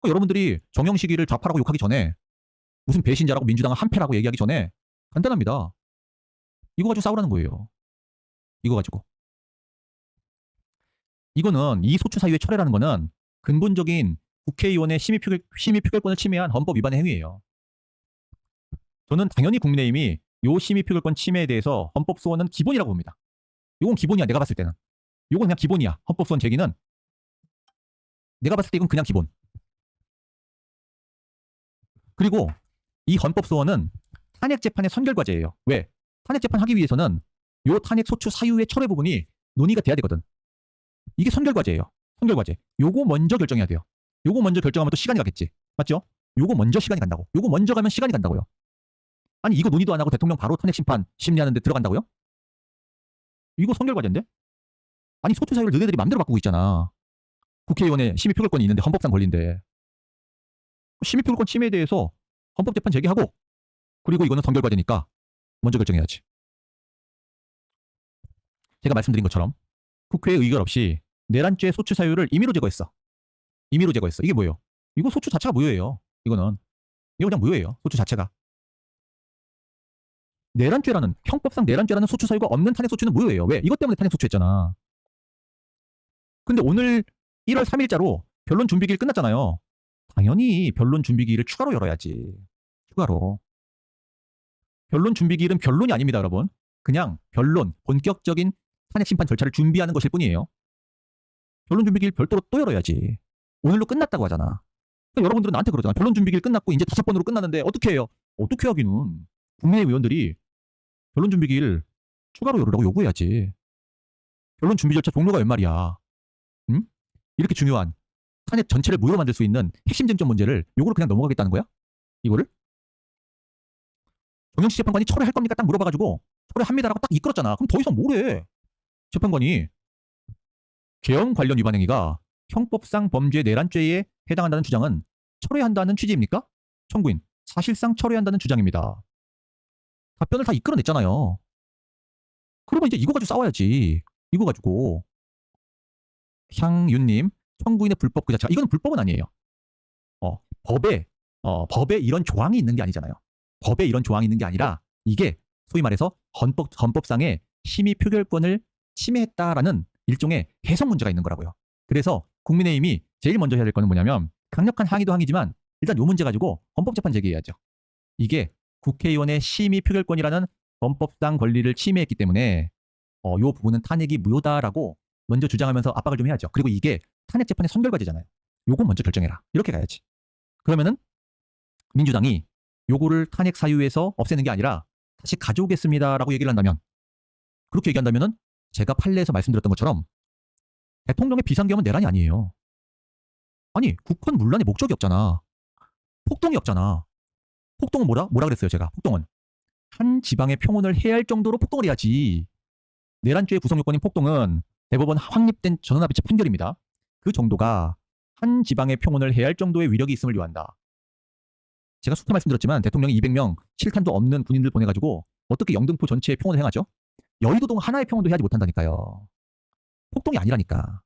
여러분들이 정영식이를 좌파라고 욕하기 전에, 무슨 배신자라고 민주당은 한패라고 얘기하기 전에 간단합니다. 이거 가지고 싸우라는 거예요. 이거 가지고. 이거는 이 소추 사유의 철회라는 거는 근본적인 국회의원의 심의 표결권을 침해한 헌법 위반의 행위예요. 저는 당연히 국민의힘이 요 심의 표결권 침해에 대해서 헌법 소원은 기본이라고 봅니다. 이건 기본이야. 내가 봤을 때는. 이건 그냥 기본이야. 헌법 소원 제기는 내가 봤을 때 이건 그냥 기본. 그리고 이 헌법 소원은 탄핵 재판의 선결 과제예요. 왜? 탄핵 재판 하기 위해서는 요 탄핵 소추 사유의 철회 부분이 논의가 돼야 되거든. 이게 선결 과제예요. 선결 과제. 요거 먼저 결정해야 돼요. 요거 먼저 결정하면 또 시간이 가겠지. 맞죠? 요거 먼저 시간이 간다고. 요거 먼저 가면 시간이 간다고요. 아니 이거 논의도 안 하고 대통령 바로 탄핵 심판 심리하는데 들어간다고요? 이거 선결 과제인데? 아니 소추 사유를 너네들이 맘대로 바꾸고 있잖아. 국회의원의 심의 표결권이 있는데 헌법상 권리인데. 심의 표결권 침해에 대해서 헌법재판 제기하고, 그리고 이거는 선결 과제니까 먼저 결정해야지. 제가 말씀드린 것처럼 국회의 의결 없이 내란죄 소추 사유를 임의로 제거했어. 임의로 제거했어. 이게 뭐예요? 이거 소추 자체가 무효예요. 이거 그냥 무효예요. 소추 자체가. 내란죄라는, 형법상 내란죄라는 소추 사유가 없는 탄핵 소추는 무효예요. 왜? 이것 때문에 탄핵 소추했잖아. 근데 오늘 1월 3일자로 변론 준비기일 끝났잖아요. 당연히 변론 준비기일을 추가로 열어야지. 추가로. 변론 준비기일은 변론이 아닙니다, 여러분. 그냥 변론, 본격적인 탄핵 심판 절차를 준비하는 것일 뿐이에요. 변론 준비기일 별도로 또 열어야지. 오늘로 끝났다고 하잖아. 그러니까 여러분들은 나한테 그러잖아. 변론 준비기일 끝났고 이제 5번으로 끝났는데 어떻게 해요? 어떻게 하기는. 국민의힘 의원들이 변론 준비기일 추가로 열으라고 요구해야지. 변론 준비 절차 종료가 웬 말이야. 응? 이렇게 중요한 탄핵 전체를 무효로 만들 수 있는 핵심 쟁점 문제를 요거를 그냥 넘어가겠다는 거야? 이거를? 정영식 재판관이 철회할 겁니까? 딱 물어봐가지고 철회합니다라고 딱 이끌었잖아. 그럼 더 이상 뭐래? 재판관이 계엄 관련 위반 행위가 형법상 범죄 내란죄에 해당한다는 주장은 철회한다는 취지입니까? 청구인, 사실상 철회한다는 주장입니다. 답변을 다 이끌어냈잖아요. 그러면 이제 이거 가지고 싸워야지. 이거 가지고. 향윤님, 청구인의 불법 그 자체가, 이거는 불법은 아니에요. 법에 이런 조항이 있는 게 아니잖아요. 법에 이런 조항이 있는 게 아니라 이게 소위 말해서 헌법상의 심의 표결권을 침해했다라는 일종의 해석 문제가 있는 거라고요. 그래서 국민의힘이 제일 먼저 해야 될 거는 뭐냐면, 강력한 항의도 항의지만 일단 이 문제 가지고 헌법재판 제기해야죠. 이게 국회의원의 심의 표결권이라는 헌법상 권리를 침해했기 때문에 이 부분은 탄핵이 무효다라고 먼저 주장하면서 압박을 좀 해야죠. 그리고 이게 탄핵 재판의 선결 과제잖아요. 요거 먼저 결정해라. 이렇게 가야지. 그러면은 민주당이 요거를 탄핵 사유에서 없애는 게 아니라 다시 가져오겠습니다라고 얘기를 한다면, 그렇게 얘기한다면은 제가 판례에서 말씀드렸던 것처럼 대통령의 비상계엄은 내란이 아니에요. 아니 국헌 문란의 목적이 없잖아. 폭동이 없잖아. 폭동은 뭐라 그랬어요 제가. 폭동은 한 지방의 평온을 해할 정도로 폭동을 해야지. 내란죄의 구성 요건인 폭동은 대법원 확립된 전원합의체 판결입니다. 그 정도가 한 지방의 평온을 해할 정도의 위력이 있음을 요한다. 제가 수차 말씀드렸지만 대통령이 200명 실탄도 없는 군인들 보내가지고 어떻게 영등포 전체의 평온을 행하죠? 여의도동 하나의 평온도 해야지 못한다니까요. 폭동이 아니라니까.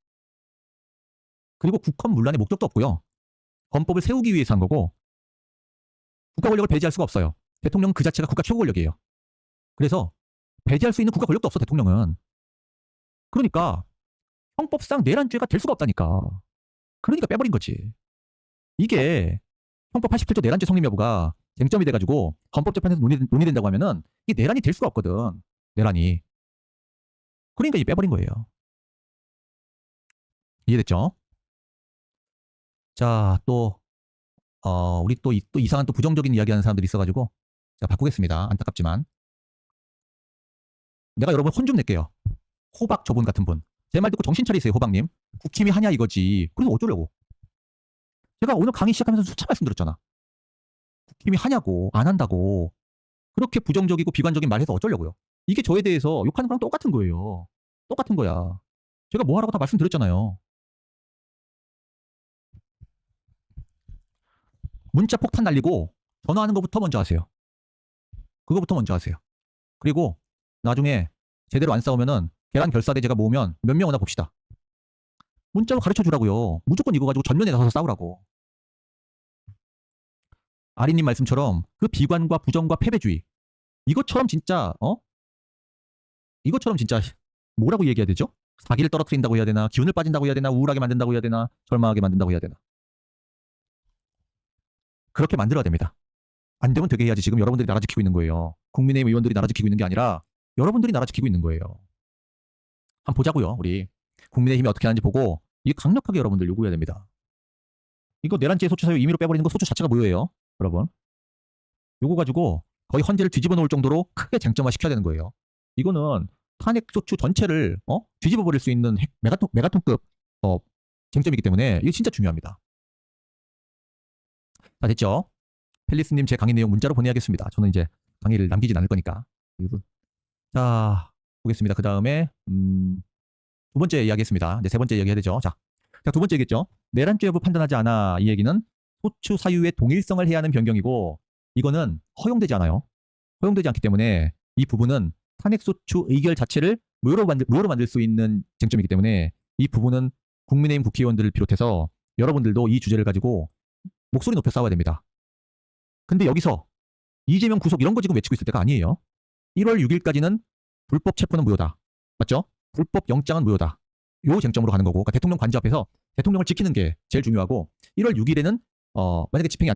그리고 국헌 문란의 목적도 없고요. 헌법을 세우기 위해서 한 거고, 국가 권력을 배제할 수가 없어요. 대통령은 그 자체가 국가 최고 권력이에요. 그래서 배제할 수 있는 국가 권력도 없어 대통령은. 그러니까 형법상 내란죄가 될 수가 없다니까. 그러니까 빼버린 거지. 이게 형법 87조 내란죄 성립 여부가 쟁점이 돼가지고 헌법재판에서 논의된다고 하면은 이게 내란이 될 수가 없거든. 내란이. 그러니까 이제 빼버린 거예요. 이해됐죠? 자, 또 우리 또 이상한 또 부정적인 이야기하는 사람들이 있어가지고 제가 바꾸겠습니다. 안타깝지만 내가 여러분 혼 좀 낼게요. 호박 저분 같은 분. 제 말 듣고 정신 차리세요, 호박님. 국힘이 하냐 이거지. 그래서 어쩌려고. 제가 오늘 강의 시작하면서 수차 말씀드렸잖아. 국힘이 하냐고, 안 한다고. 그렇게 부정적이고 비관적인 말 해서 어쩌려고요. 이게 저에 대해서 욕하는 거랑 똑같은 거예요. 똑같은 거야. 제가 뭐 하라고 다 말씀드렸잖아요. 문자 폭탄 날리고 전화하는 것부터 먼저 하세요. 그거부터 먼저 하세요. 그리고 나중에 제대로 안 싸우면은 계란 결사대 제가 모으면 몇 명 오나 봅시다. 문자로 가르쳐 주라고요. 무조건 이거 가지고 전면에 나서서 싸우라고. 아리님 말씀처럼 그 비관과 부정과 패배주의 이것처럼 진짜 이것처럼 진짜 뭐라고 얘기해야 되죠? 사기를 떨어뜨린다고 해야 되나? 기운을 빠진다고 해야 되나? 우울하게 만든다고 해야 되나? 절망하게 만든다고 해야 되나? 그렇게 만들어야 됩니다. 안 되면 되게 해야지. 지금 여러분들이 나라 지키고 있는 거예요. 국민의힘 의원들이 나라 지키고 있는 게 아니라 여러분들이 나라 지키고 있는 거예요. 한번 보자고요. 우리 국민의힘이 어떻게 하는지 보고 이게 강력하게 여러분들 요구해야 됩니다. 이거 내란죄 소추 사유 임의로 빼버리는 거 소추 자체가 무효예요. 여러분. 요거 가지고 거의 헌재를 뒤집어 놓을 정도로 크게 쟁점화 시켜야 되는 거예요. 이거는 탄핵 소추 전체를 뒤집어 버릴 수 있는 메가톤급 쟁점이기 때문에 이게 진짜 중요합니다. 자, 됐죠? 펠리스님 제 강의 내용 문자로 보내야겠습니다. 저는 이제 강의를 남기진 않을 거니까. 자, 보겠습니다. 그 다음에 두 번째 이야기했습니다. 네, 세 번째 이야기 해야 되죠. 자, 두 번째 얘기했죠. 내란죄 여부 판단하지 않아. 이 얘기는 소추 사유의 동일성을 해야 하는 변경이고 이거는 허용되지 않아요. 허용되지 않기 때문에 이 부분은 탄핵소추 의결 자체를 무효로 만들 수 있는 쟁점이기 때문에 이 부분은 국민의힘 국회의원들을 비롯해서 여러분들도 이 주제를 가지고 목소리 높여 싸워야 됩니다. 근데 여기서 이재명 구속 이런 거 지금 외치고 있을 때가 아니에요. 1월 6일까지는 불법 체포는 무효다. 맞죠? 불법 영장은 무효다. 요 쟁점으로 가는 거고, 그러니까 대통령 관저 앞에서 대통령을 지키는 게 제일 중요하고 1월 6일에는 만약에 집행이 안